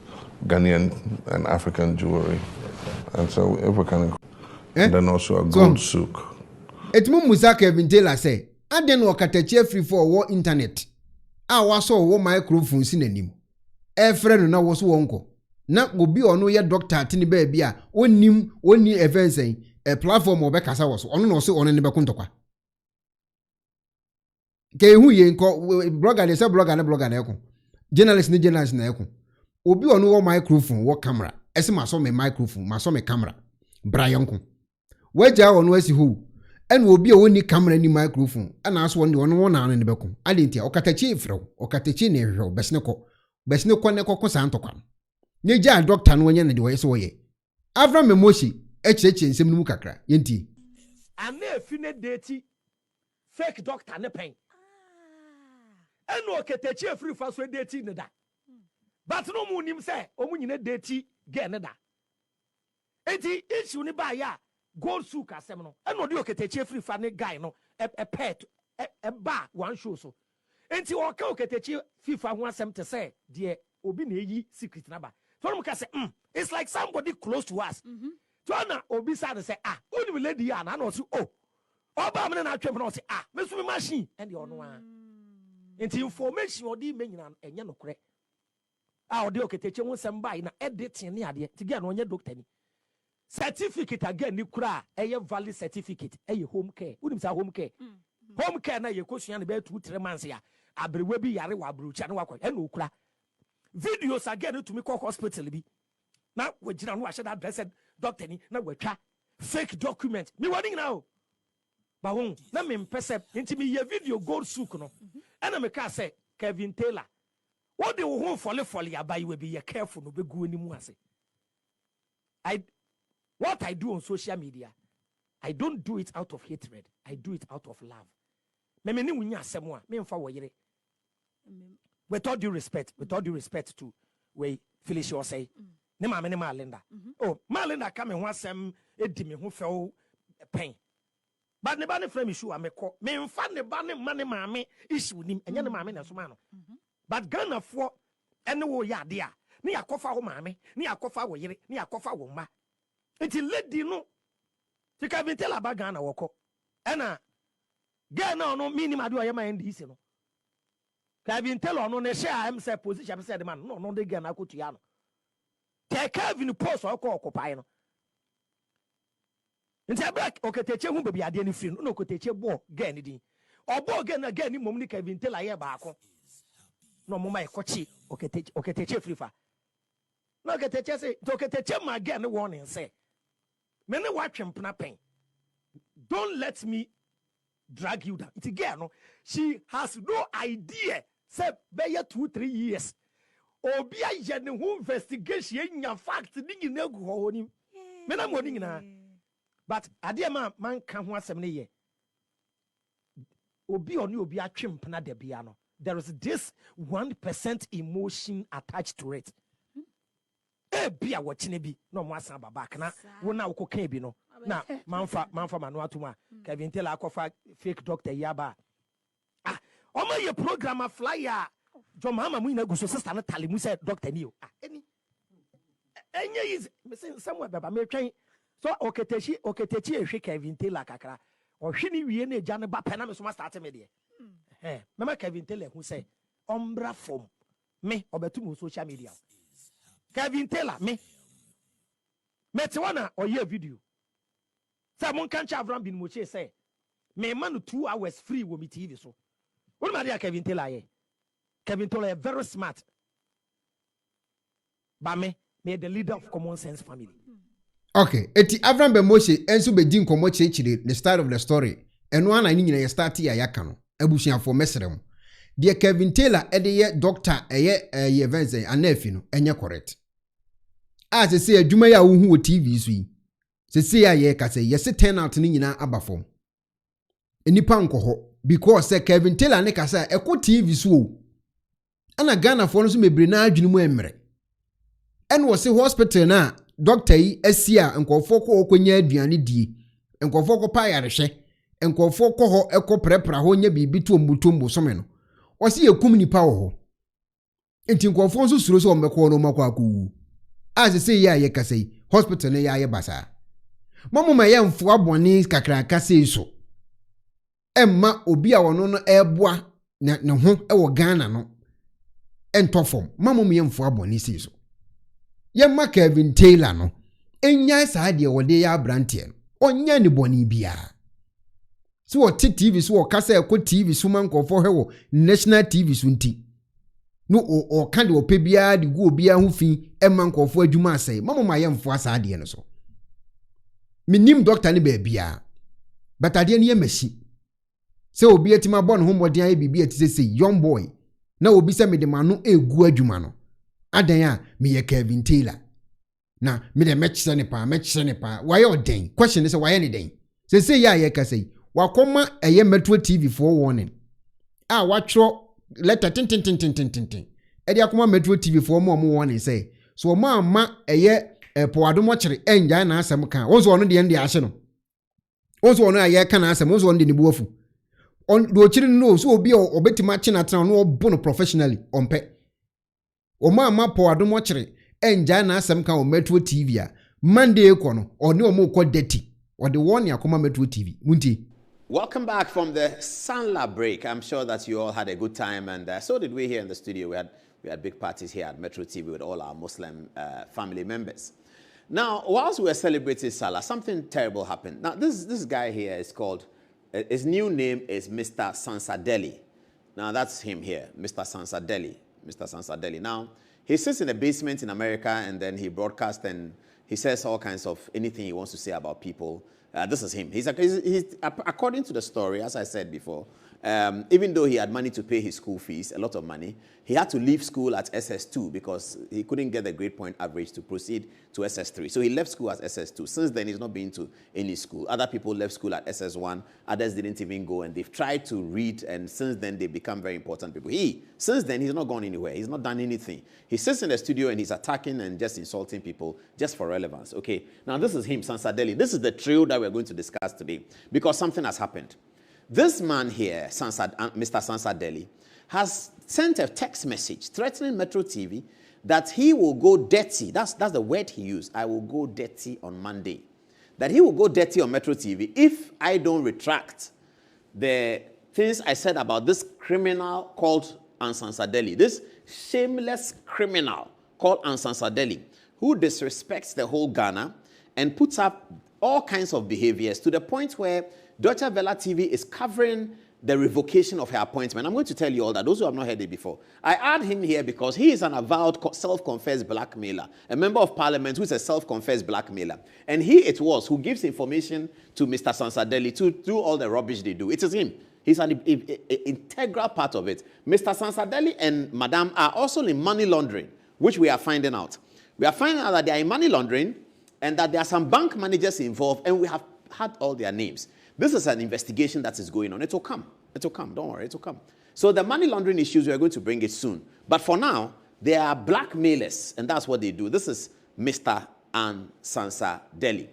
Ghanaian and African jewelry. And so if we can, and then also a gold souk. Etmu Musa Kevin Taylor say, I didn't work at a chair free for war internet. I was so war microphone synonym. A friend now was wonko. Na obi ono ye doctor tini baby a onim oni event saying a platform obekasa was ono no se ono ne bekontokwa ke hu ye nko blogger dey say blogger na eko journalist na eko obi ono wo microphone wo camera ese maso me microphone maso me camera brayanko waja ono asi hu ene obi a woni camera ni microphone ana aso won de ono na ne beko adentia okatachi efrew okatachi na ehwe besne ko ne kokko santokwa ne ja doctor no wonye ne de woyese woye avra memoshi echeche nsem numu kakra yenti Anarfi ne date fake doctor ne pen eno okatachi efri fa so date ne da but no mu nim say omu nyine date ge ne da enti issue ne ba ya gold souk asem no eno de okatachi efri fa ne guy no e pet e ba one show so enti o ka okatachi fifa ho asem te say de obi na eyi secret na ba so no ka say it's like somebody close to us so na obi say say oni me lady ya na no say oba me na atwem na say me so me machine and the ono a enti information odi me nyina enye no kore odi okatachi ho asem ba na editing ne ade ti ga no onye doctor ni certificate again ni kura eye valid certificate eye home care unim sa home care home care na ye kosua ne be 2-3 months ya abrewe bi yare wa abrucha ne wakọ e na okura videos again to me call hospital bi na wagina no ahye that blessed doctor ni na watwa fake document me wani na o ba won na me mpese nti me ye video gold souk no e na me ka say Kevin Taylor what dey wo fole abai we be ye careful no be gu ani mu ase what I do on social media, I don't do it out of hatred. I do it out of love. Me ni wunya asemwa, me mfa wo yire. With all due respect to we Felicia or say, ne ma me ne ma Linda. Oh, ma Linda come ho asem edi me ho few pain. But ne ba ne frame issue ameko. Me mfa ne ba ne ma ne maame issue nim, enya ne maame na so ma no. But Ghana for ene wo ya de a, ne yakofa ho maame, ne yakofa wo yire, ne yakofa wo ma. Iti lady no ti Kevin Taylor ba Ghana woko ena Ghana no minimum adu ayema NDC no Kevin Taylor no ne share am say position say the man no de Ghana ko tuya no te Kevin post oko occupy no nti abrak okatache hu baby ade ni free no okatache bo Ghana din obo Ghana ni mom ni Kevin Taylor ye ba ako no moma e kochi okatache free fa no okatache say to okatache ma Ghana warning say me ne watching pen. Don't let me drag you down. It's again, no. She has no idea. Say, be 2-3 years. Obia yene who investigation ya fact ningi negu ho ni. Me na mo ningi na. But adia man kan ho asem ne ye. Obi oni obi atwem na de bia no. There is this 1% emotion attached to it. Bia watching bi no mo asan baba kana wona wokoka bi no na manfa manu atuma Kevin Taylor akofa fake doctor yaba omo ye program flyer jo mama mu ina guso sister na tale mu say doctor ni o eni enye is me say somewhere baba me twen so oketachi ehwe Kevin Taylor kakra ohwe ni wie na eja ne ba pena me so ma start me de mama Kevin Taylor hu say ombra form me obetu mu social media Kevin Taylor me te wana oye video say mon kan cha Avram bin Moche say me man 2 hours free wo me TV so what ma dia Kevin Taylor ye Kevin Taylor very smart ba me the leader of common sense family okay eti Avram ben Moche enso be di nkomo chechire the start of the story eno ana ni nyina ye start ya yaka no abusuafo mesrem de Kevin Taylor ede ye doctor ye Venze Anarfi no enye correct as say adwuma ya wo hu TV so yi se ya ye ka say yes turn out ni nyina abafom enipa nkoho because say Kevin Taylor ne ka say eko TV so ana Ghana for no so mebre na adwene mu emre en wo se hospital na doctor yi asia nkofo ko okonya aduane die nkofo ko pa yarehwe nkofo ko ho eko prepra ho nya bibi tombutombo so me no o se yekum nipa wo ho enti nkofo nso suro so ombekọ no makọ akọ as say ya ye kasei hospital ne ya ye basa mamu ma ye mfo aboni kakra kasei so emma obi a wono no eboa ne ho e Ghana no entofom mamu me ye mfo aboni sei so ye ma Kevin Taylor no enya saa de wode ya brantie no onya ni boni bia So what TV so kasa ekɔ TV so man nkɔfo hwe national TV so nti no o kan de opɛ bia de go bia ho fi man nkɔfo adwuma asɛe mama ma yɛmfo asa de no so minim doctor ne ba bia but ade ne yɛ machi sɛ obi atima bɔ ne ho mmɔden ayɛ bibia ti sɛ young boy na obi sɛ me de ma no egu adwuma no adan a me yɛ Kevin Taylor na me de mɛkyerɛ ne pa why ɔden question is why ne den sɛ ya yɛ kasa yi wakoma ɛyɛ Metro TV for warning watro letter tin ɛde akoma Metro TV for mo warning sɛ so ma ɛyɛ po adomo kyere enja na asɛm kan wonso ono de ende ahye no wonso ono ayɛ kan asɛm wonso ono de ne buafu on do kyere no so obi obetima kye na tena no obo no professionally ompe o ma po adomo kyere enja na asɛm kan o Metro TV a Monday ko no oni o mo ko dirty or the one yakoma Metro TV munti. Welcome back from the Sunla break. I'm sure that you all had a good time, and so did we here in the studio. We had big parties here at Metro TV with all our Muslim family members. Now, whilst we were celebrating Salah, something terrible happened. Now, this guy here is called, his new name is Mr. Sansadeli. Now, that's him here, Mr. Sansadeli. Mr. Sansadeli. Now, he sits in a basement in America, and then he broadcasts and he says all kinds of anything he wants to say about people. This is him. He's according to the story, as I said before, even though he had money to pay his school fees, a lot of money, he had to leave school at SS2 because he couldn't get the grade point average to proceed to SS3. So he left school at SS2. Since then, he's not been to any school. Other people left school at SS1. Others didn't even go, and they've tried to read, and since then, they've become very important people. Since then, he's not gone anywhere. He's not done anything. He sits in the studio, and he's attacking and just insulting people just for relevance. Okay, now this is him, Sansadeli. This is the trio that we're going to discuss today because something has happened. This man here, Mr. Sansadeli, has sent a text message threatening Metro TV that he will go dirty. That's the word he used. I will go dirty on Monday. That he will go dirty on Metro TV if I don't retract the things I said about this criminal called Sansadeli. This shameless criminal called Sansadeli, who disrespects the whole Ghana and puts up all kinds of behaviors to the point where Deutsche Welle TV is covering the revocation of her appointment. I'm going to tell you all that, those who have not heard it before. I add him here because he is an avowed self-confessed blackmailer, a member of parliament who is a self-confessed blackmailer. And he it was who gives information to Mr. Sansadeli to do all the rubbish they do. It is him. He's an integral part of it. Mr. Sansadeli and Madame are also in money laundering, which we are finding out. We are finding out that they are in money laundering and that there are some bank managers involved, and we have had all their names. This is an investigation that is going on. It will come. It will come. Don't worry. It will come. So the money laundering issues, we are going to bring it soon. But for now, they are blackmailers, and that's what they do. This is Mr. Sansadeli.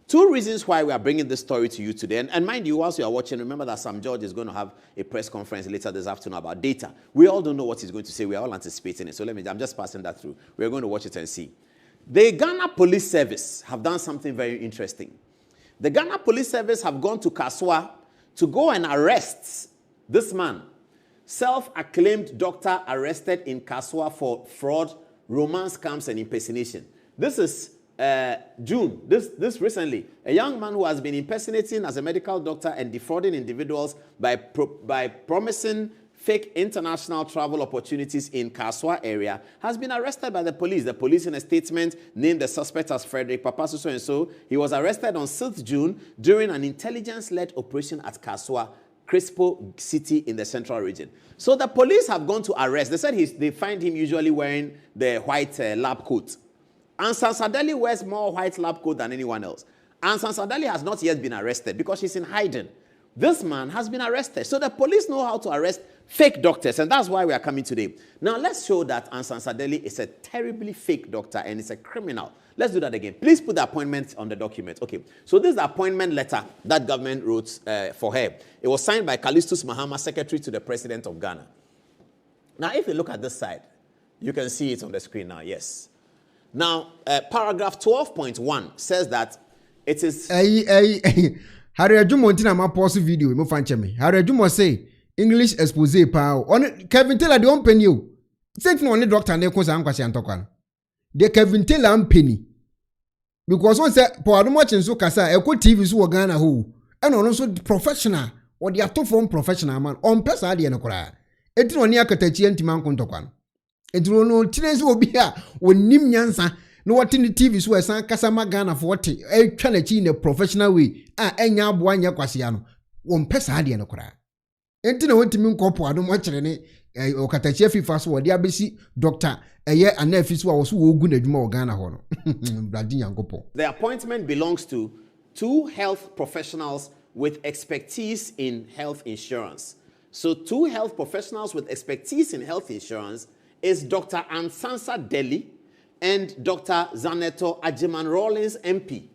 Two reasons why we are bringing this story to you today. And mind you, whilst you are watching, remember that Sam George is going to have a press conference later this afternoon about data. We all don't know what he's going to say. We are all anticipating it. So I'm just passing that through. We're going to watch it and see. The Ghana Police Service have done something very interesting. The Ghana Police Service have gone to Kaswa to go and arrest this man, self-acclaimed doctor arrested in Kaswa for fraud, romance scams, and impersonation. This is June, this recently. A young man who has been impersonating as a medical doctor and defrauding individuals by promising fake international travel opportunities in Kaswa area has been arrested by the police. The police in a statement named the suspect as Frederick Papasu so-and-so. He was arrested on 6th June during an intelligence-led operation at Kaswa, Crispo City in the central region. So the police have gone to arrest. They said they find him usually wearing the white lab coat. And Sansadeli wears more white lab coat than anyone else. And Sansadeli has not yet been arrested because she's in hiding. This man has been arrested. So the police know how to arrest fake doctors, and that's why we are coming today. Now, let's show that Sansadeli is a terribly fake doctor and is a criminal. Let's do that again. Please put the appointment on the document. Okay, so this is the appointment letter that government wrote for her. It was signed by Callistus Mahama, Secretary to the President of Ghana. Now, if you look at this side, you can see it on the screen now, yes. Now, paragraph 12.1 says that it is... Harry Ajumo ntina ma pause video mo fanche me. Harry Ajumo say English expose pa on Kevin Taylor de on penny o. Say no only doctor na ko san kwase antokwa. De Kevin Taylor am penny. Because one say po ado much nso kasa Eko TV so Ghana ho. E no so professional or the atofom professional man on pesa de no kora enti no ne akatachi antima nkontokwa no enti no tinense obi a onim nyansa no what in the TV so esan kasa magana for what e twa na chi in a professional way enya aboa nya kwase ya no on pesa de no kora enti na wotimi nkopo adom akere ne okatachi afifa so wode abesi doctor eye Anarfi so wo so ogu na dwuma Ghana ho no bradi nyankopo. The appointment belongs to 2 health professionals with expertise in health insurance. So 2 health professionals with expertise in health insurance is Dr. Ansansa Deli and Dr. Zaneto Ajiman Rawlings MP.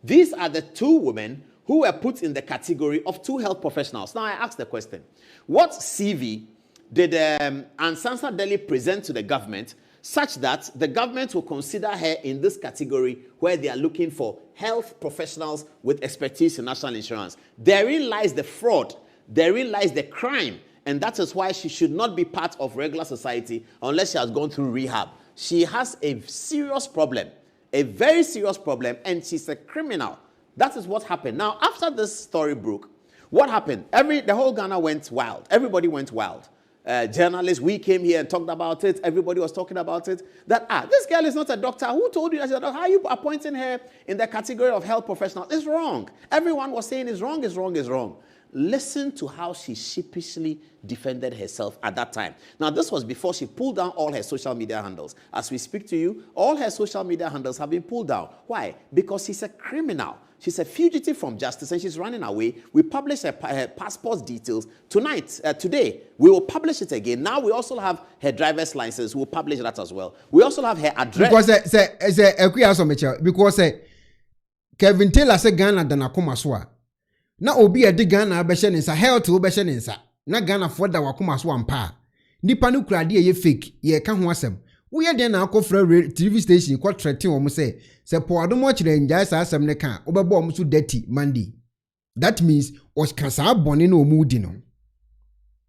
These are the 2 women who were put in the category of 2 health professionals. Now I ask the question, what CV did Ansansa Deli present to the government such that the government will consider her in this category where they are looking for health professionals with expertise in national insurance? Therein lies the fraud, therein lies the crime, and that is why she should not be part of regular society unless she has gone through rehab. She has a serious problem, a very serious problem, and she's a criminal. That is what happened. Now, after this story broke, what happened? The whole Ghana went wild. Everybody went wild. Journalists, we came here and talked about it. Everybody was talking about it. That, this girl is not a doctor. Who told you that she's a doctor? How are you appointing her in the category of health professional? It's wrong. Everyone was saying it's wrong, it's wrong, it's wrong. Listen to how she sheepishly defended herself at that time. Now, this was before she pulled down all her social media handles. As we speak to you, all her social media handles have been pulled down. Why? Because she's a criminal. She's a fugitive from justice and she's running away. We published her passport details today. We will publish it again. Now we also have her driver's license. We'll publish that as well. We also have her address. Because Kevin Taylor said Ghana dana koma soa. Na obi edi Ghana abehye ne nsa, health obehye ne nsa. Na Ghana for da wakoma so ampa. Nipa no kurade ye fake, ye ka ho asem. We ye den na akofra TV station kwa threaten omo say po adom akire njai sa asem ne kan obebo omo so dirty Monday. That means os kasa bone na omu di no.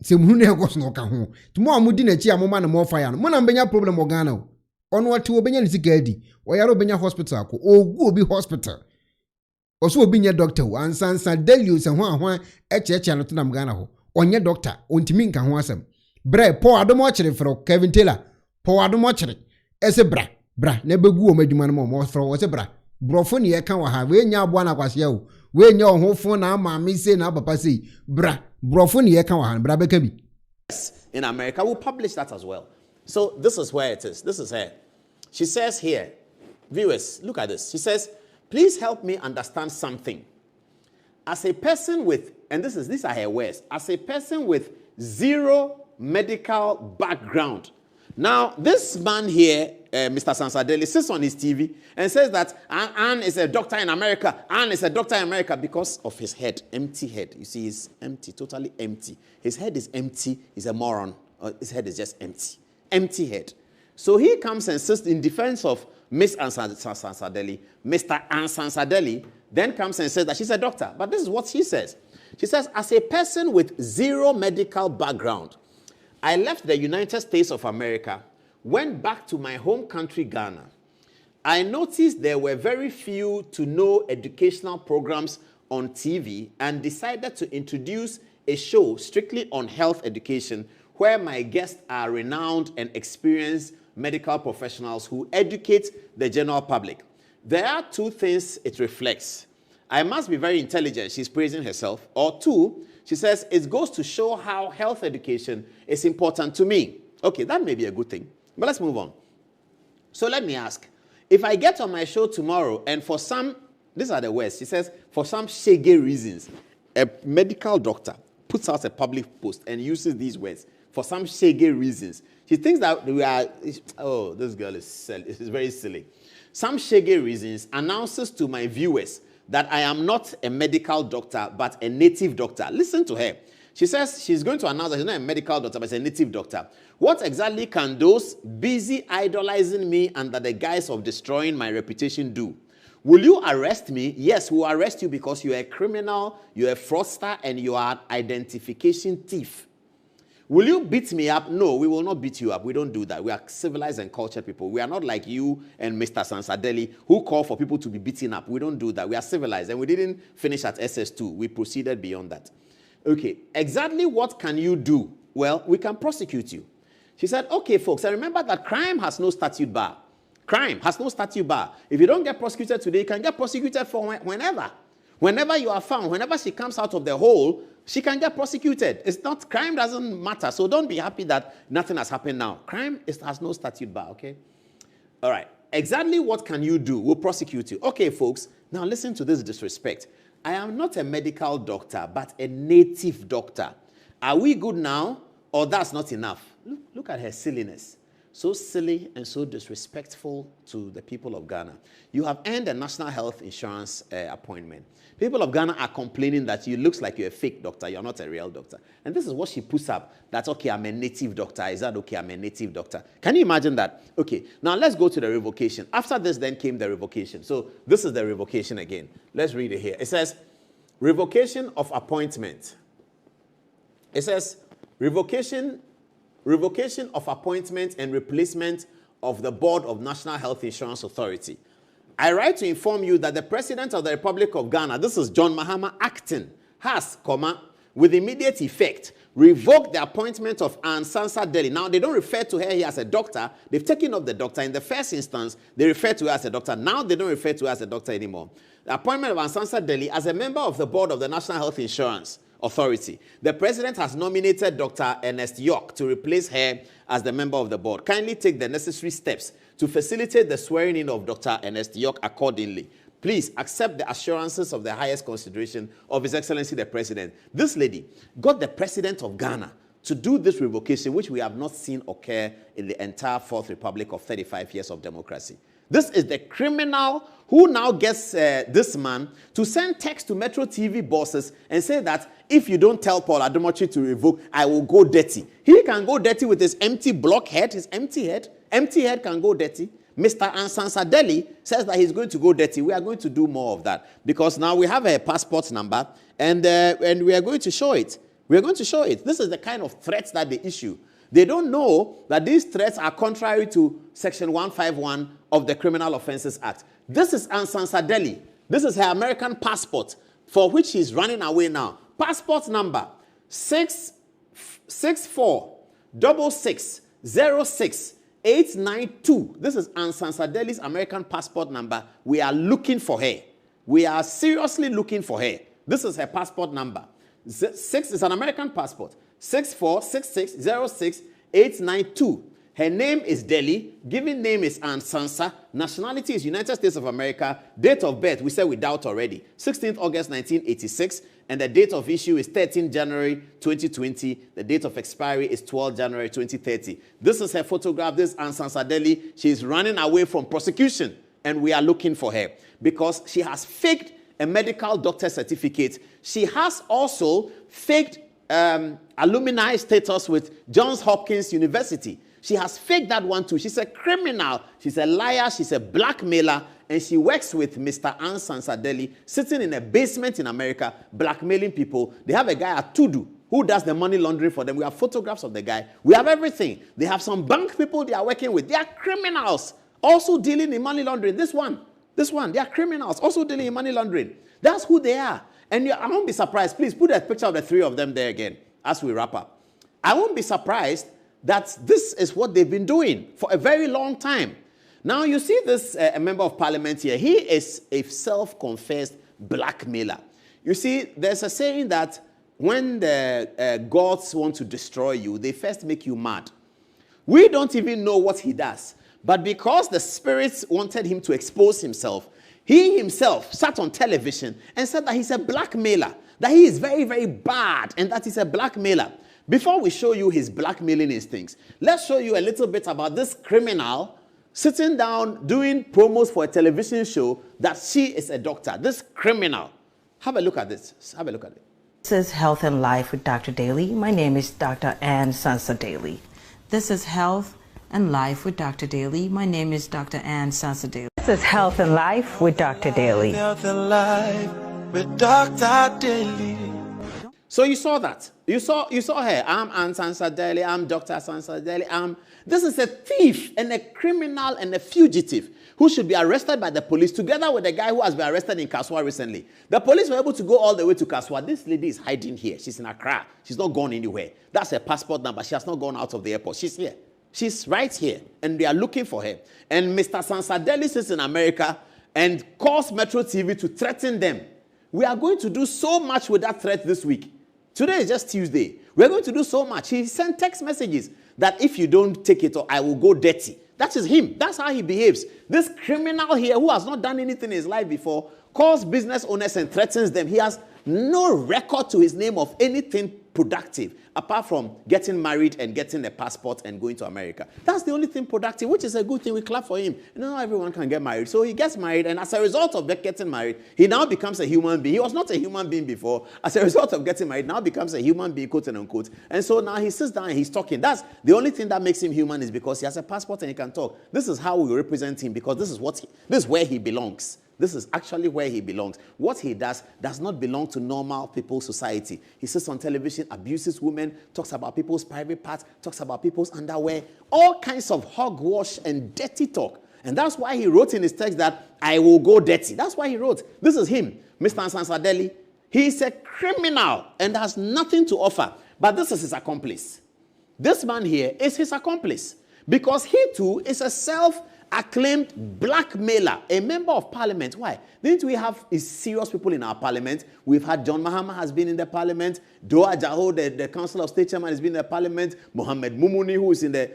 Se muhu ne ekos no ka ho. Tumo amudi na chi amoma na mo fire no. Mo na benya problem o Ghana o. Ono wati obenya ni sigadi. Oyaro obenya hospital ko. Ogu obi hospital. Oso obi nye doctor wo Ansansa Deli se ho ahwan echeche no tonam Ghana ho. Onye doctor ontimi nka ho asem. Bre po adom akire fro Kevin Taylor. Po adom akire. Ese bra na begu o madwuma no mo fro wo se bra. Brofo ne ye kan wa ha we nya aboa na kwase o. We nya ohofo na ama me se na papa sei. Bra brofo ne ye kan wa ha bra beka bi. In America we'll publish that as well. So this is where it is. This is her. She says here, viewers, look at this. She says, please help me understand something. As a person with, and these are her words, as a person with 0 medical background. Now, this man here, Mr. Sansadeli, sits on his TV and says that Ann is a doctor in America. Ann is a doctor in America because of his head, empty head. You see, he's empty, totally empty. His head is empty. He's a moron. His head is just empty. Empty head. So he comes and sits in defense of Miss Ansansadeli. Mr. Ansansadeli then comes and says that she's a doctor. But this is what she says. She says, as a person with 0 medical background, I left the United States of America, went back to my home country, Ghana. I noticed there were very few to no educational programs on TV and decided to introduce a show strictly on health education where my guests are renowned and experienced medical professionals who educate the general public. There are 2 things it reflects. I must be very intelligent, she's praising herself. Or 2, she says, it goes to show how health education is important to me. Okay, that may be a good thing. But let's move on. So let me ask, if I get on my show tomorrow and for some, these are the words, she says, for some shaggy reasons, a medical doctor puts out a public post and uses these words, for some shaggy reasons. She thinks that we are, oh, this girl is very silly. Some shaggy reasons announces to my viewers that I am not a medical doctor, but a native doctor. Listen to her. She says she's going to announce that she's not a medical doctor, but she's a native doctor. What exactly can those busy idolizing me under the guise of destroying my reputation do? Will you arrest me? Yes, we'll arrest you because you're a criminal, you're a fraudster, and you are an identification thief. Will you beat me up? No, we will not beat you up. We don't do that. We are civilized and cultured people. We are not like you and Mr. Sansadeli who call for people to be beaten up. We don't do that. We are civilized, and we didn't finish at SS2. We proceeded beyond that. Okay, exactly what can you do? Well, we can prosecute you. She said, okay, folks, and remember that crime has no statute bar. Crime has no statute bar. If you don't get prosecuted today, you can get prosecuted for whenever. Whenever you are found, whenever she comes out of the hole, she can get prosecuted. It's not, crime doesn't matter. So don't be happy that nothing has happened now. Crime has no statute bar, okay? All right. Exactly what can you do? We'll prosecute you. Okay, folks, now listen to this disrespect. I am not a medical doctor, but a native doctor. Are we good now, or that's not enough? Look at her silliness. So silly and so disrespectful to the people of Ghana. You have earned a national health insurance appointment. People of Ghana are complaining that you looks like you're a fake doctor. You're not a real doctor. And this is what she puts up. That's okay, I'm a native doctor. Is that okay, I'm a native doctor? Can you imagine that? Okay, now let's go to the revocation. After this then came the revocation. So this is the revocation again. Let's read it here. It says, revocation of appointment. It says, revocation of appointment and replacement of the Board of National Health Insurance Authority. I write to inform you that the President of the Republic of Ghana, this is John Mahama acting, has, with immediate effect, revoked the appointment of Sansa Delhi. Now, they don't refer to her here as a doctor. They've taken off the doctor. In the first instance, they refer to her as a doctor. Now, they don't refer to her as a doctor anymore. The appointment of Sansa Delhi as a member of the Board of the National Health Insurance Authority. The President has nominated Dr. Ernest York to replace her as the member of the board. Kindly take the necessary steps to facilitate the swearing in of Dr. Ernest York accordingly. Please accept the assurances of the highest consideration of His Excellency the President. This lady got the President of Ghana to do this revocation, which we have not seen occur in the entire Fourth Republic of 35 years of democracy. This is the criminal who now gets this man to send text to Metro TV bosses and say that if you don't tell Paul Adomochi to revoke, I will go dirty. He can go dirty with his empty block head, his empty head. Empty head can go dirty. Mr. Sansa Delhi says that he's going to go dirty. We are going to do more of that because now we have a passport number and we are going to show it. We are going to show it. This is the kind of threats that they issue. They don't know that these threats are contrary to Section 151 of the Criminal Offences Act. This is Sansa Delhi. This is her American passport for which she's running away now. Passport number 646606892. This is Sansa Delhi's American passport number. We are looking for her. We are seriously looking for her. This is her passport number. It's an American passport. 646606892. Her name is Delhi. Given name is Sansa. Nationality is United States of America. Date of birth, we said without already. 16th August 1986. And the date of issue is 13 January 2020. The date of expiry is 12 January 2030. This is her photograph. This is Sansa Delhi. She is running away from prosecution. And we are looking for her because she has faked a medical doctor certificate. She has also faked alumni status with Johns Hopkins University. She has faked that one too. She's a criminal. She's a liar. She's a blackmailer. And she works with Mr. Sansa Delhi, sitting in a basement in America, blackmailing people. They have a guy at Tudu who does the money laundering for them. We have photographs of the guy. We have everything. They have some bank people they are working with. They are criminals, also dealing in money laundering. This one, they are criminals, also dealing in money laundering. That's who they are. And I won't be surprised. Please put a picture of the three of them there again as we wrap up. I won't be surprised that this is what they've been doing for a very long time. Now, you see this a member of parliament here. He is a self-confessed blackmailer. You see, there's a saying that when the gods want to destroy you, they first make you mad. We don't even know what he does. But because the spirits wanted him to expose himself, he himself sat on television and said that he's a blackmailer, that he is very, very bad, and that he's a blackmailer. Before we show you his blackmailing instincts, let's show you a little bit about this criminal sitting down doing promos for a television show that she is a doctor. This criminal. Have a look at this. Have a look at it. This is Health and Life with Dr. Daly. My name is Dr. Ann Sansa Daly. This is Health and Life with Dr. Daly. My name is Dr. Ann Sansa Daly. This is Health and Life with Dr. Daly. Health and Life with Dr. Daly. So you saw that. You saw her. I'm Ann Sansadeli. I'm Dr. Sansadeli. This is a thief and a criminal and a fugitive who should be arrested by the police together with the guy who has been arrested in Kaswa recently. The police were able to go all the way to Kaswa. This lady is hiding here. She's in Accra. She's not gone anywhere. That's her passport number. She has not gone out of the airport. She's here. She's right here. And they are looking for her. And Mr. Sansadeli sits in America and calls Metro TV to threaten them. We are going to do so much with that threat this week. Today is just Tuesday. We're going to do so much. He sent text messages that if you don't take it, I will go dirty. That is him. That's how he behaves. This criminal here who has not done anything in his life before calls business owners and threatens them. He has no record to his name of anything productive apart from getting married and getting a passport and going to America. That's the only thing productive, which is a good thing. We clap for him. Not everyone can get married. So he gets married, and as a result of getting married, he now becomes a human being. He was not a human being before. As a result of getting married, now becomes a human being, quote and unquote. And so now he sits down and he's talking. That's the only thing that makes him human, is because he has a passport and he can talk. This is how we represent him, because this is where he belongs. This is actually where he belongs. What he does not belong to normal people's society. He sits on television, abuses women, talks about people's private parts, talks about people's underwear, all kinds of hogwash and dirty talk. And that's why he wrote in his text that I will go dirty. That's why he wrote. This is him, Mr. Sansadeli. He is a criminal and has nothing to offer. But this is his accomplice. This man here is his accomplice, because he too is a self-acclaimed blackmailer, a member of parliament. Why? Didn't we have serious people in our parliament? We've had John Mahama has been in the parliament. Doa Jaho, the Council of State Chairman, has been in the parliament. Mohammed Mumuni, who is in the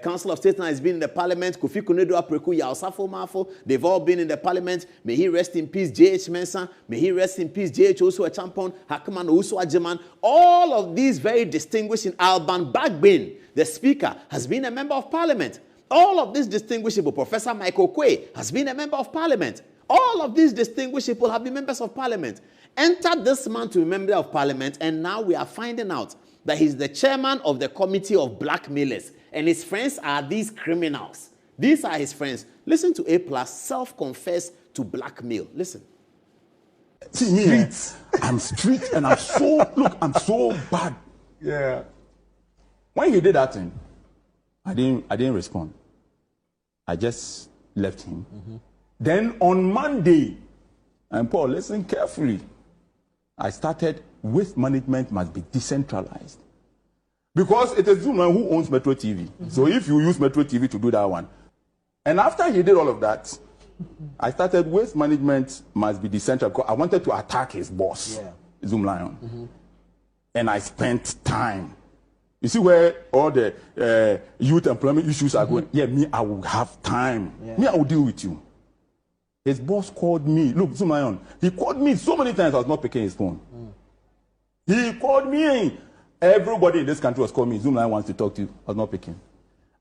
Council of State now, has been in the parliament. Kofi Konedo Apreku, Yaosafo Mafo, they've all been in the parliament. May he rest in peace, J.H. Mensah. May he rest in peace, J.H. Osu Achampon, Hakman Osu Ajeman. All of these very distinguished in Alban Bagbin, the speaker, has been a member of parliament. All of these distinguishable, Professor Michael Quay has been a member of parliament. All of these distinguished people have been members of parliament. Entered this man to be member of parliament, and now we are finding out that he's the chairman of the committee of blackmailers, and his friends are these criminals. These are his friends. Listen to A+, self-confess to blackmail. Listen. See me, I'm street and I'm so bad. Yeah. When he did that thing, I didn't respond. I just left him. Mm-hmm. Then on Monday, and Paul, listen carefully, I started waste management must be decentralized. Because it is Zuma who owns Metro TV. Mm-hmm. So if you use Metro TV to do that one. And after he did all of that, I started waste management must be decentralized, because I wanted to attack his boss, Zoom Lion. Mm-hmm. And I spent time. You see where all the youth employment issues are going? Yeah, me, I will have time. Yeah. Me, I will deal with you. His boss called me. Look, Zoom Lion. He called me so many times I was not picking his phone. He called me. Everybody in this country was calling me. Zoom Lion wants to talk to you. I was not picking.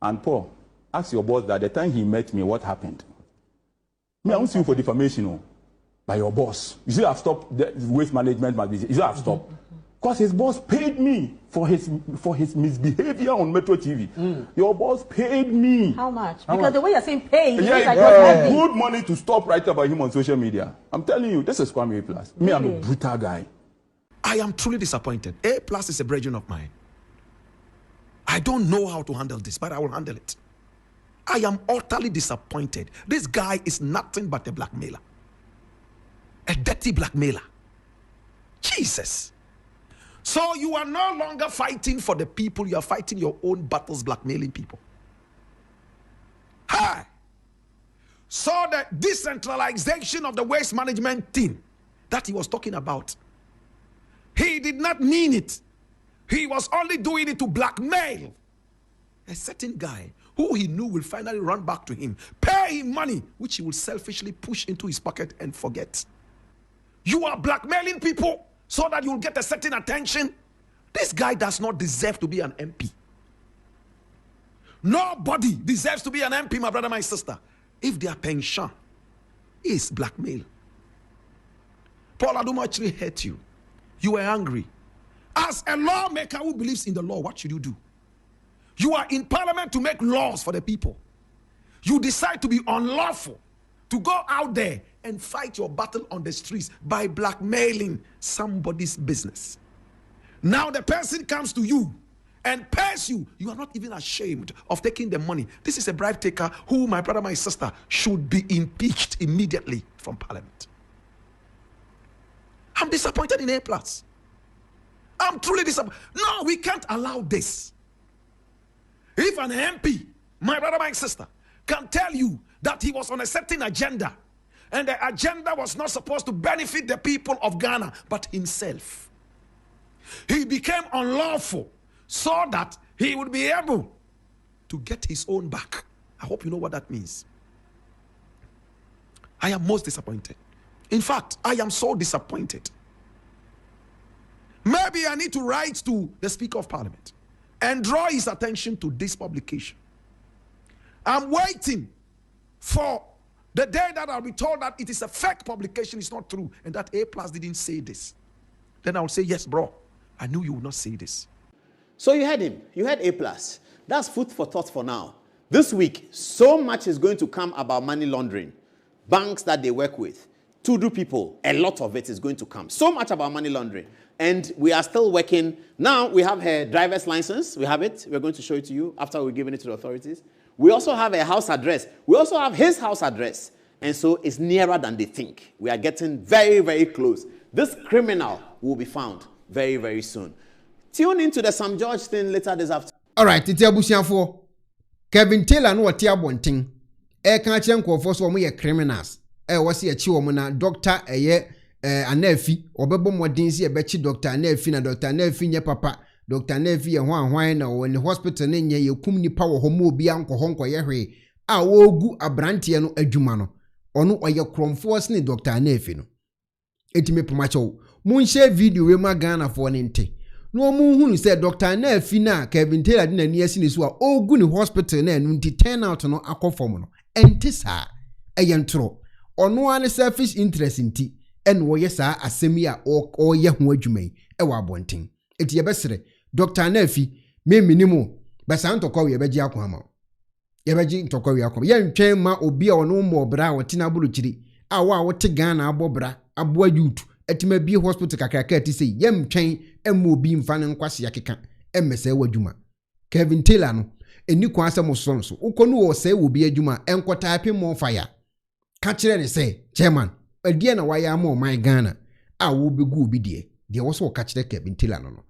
And Paul, ask your boss that the time he met me, what happened? Me, I won't sue you for defamation by your boss. You see, I've stopped the waste management. You see, I've stopped. Because his boss paid me for his misbehavior on Metro TV. Your boss paid me. How much? Because the way you're saying pay, he got good money to stop writing about him on social media. I'm telling you, this is Kwame A+. Me, I'm a brutal guy. I am truly disappointed. A+ is a brethren of mine. I don't know how to handle this, but I will handle it. I am utterly disappointed. This guy is nothing but a blackmailer. A dirty blackmailer. Jesus. So you are no longer fighting for the people, you are fighting your own battles, blackmailing people. Hi. So the decentralization of the waste management team that he was talking about, he did not mean it. He was only doing it to blackmail a certain guy who he knew will finally run back to him, pay him money, which he will selfishly push into his pocket and forget. You are blackmailing people so that you'll get a certain attention. This guy does not deserve to be an MP. Nobody deserves to be an MP, my brother, my sister, if their pension is blackmail. Paul, I don't actually hurt you. You were angry. As a lawmaker who believes in the law, what should you do? You are in parliament to make laws for the people. You decide to be unlawful, to go out there and fight your battle on the streets by blackmailing somebody's business. Now the person comes to you and pays you. You are not even ashamed of taking the money. This is a bribe taker who, my brother, my sister, should be impeached immediately from Parliament. I'm disappointed in A+. I'm truly disappointed. No, we can't allow this. If an MP, my brother, my sister, can tell you that he was on a certain agenda, and the agenda was not supposed to benefit the people of Ghana, but himself, he became unlawful so that he would be able to get his own back. I hope you know what that means. I am most disappointed. In fact, I am so disappointed. Maybe I need to write to the Speaker of Parliament and draw his attention to this publication. I'm waiting for the day that I'll be told that it is a fake publication, it's not true, and that A+ didn't say this. Then I'll say, yes, bro, I knew you would not say this. So you heard him. You heard A+. That's food for thought for now. This week, so much is going to come about money laundering. Banks that they work with, to-do people, a lot of it is going to come. So much about money laundering. And we are still working. Now we have her driver's license. We have it. We're going to show it to you after we've given it to the authorities. We also have a house address. We also have his house address. And so it's nearer than they think. We are getting very, very close. This criminal will be found very, very soon. Tune into the Sam George thing later this afternoon. All right, it's Abusianfo. Kevin Taylor no tia bonting. Can't nkwofo so mo ye criminals. Was ye chi wo na doctor Anarfi obebo modin si e be chi Dr. Anarfi na Dr. Anarfi nye papa. Dr. Anarfi ye hwan na wo ne hospital ne nye ye kum nipa wo ho mo obi anko honko ye hwe. A wo gu abrante no adwuma no. Ono oye kromfo ne Dr. Anarfi no. Etime pomacho. Mun share video we ma Ghana for ne nte. No mu hunu say Dr. Anarfi na Kevin Taylor di na ni asini so a ogu ni hospital na enu nti turn out no akofom no enti saa eyentro ono ane selfish interest nti en wo ye saa asemi a o ye ho adwuma yi e wa bonten enti ye besere Dr. Anarfi me minimo besa ntokwa ye beji akwama ye beji ntokwa ye akwama ye ntwen ma obi a ono mo bra wo tina bulu chiri a wo a wo te Ghana abobra abo youth etima bi hospital kakraka ti sei ye ntwen emu obi mfa ne nkwase yakeka emese wadwuma Kevin Taylor no eni kwa asem so so ukonu wo se wo bi adwuma enkota ape mo fire ka kire ne say chairman adie na waya ma my Ghana a wo begu obi de wo so ka kire Kevin Taylor no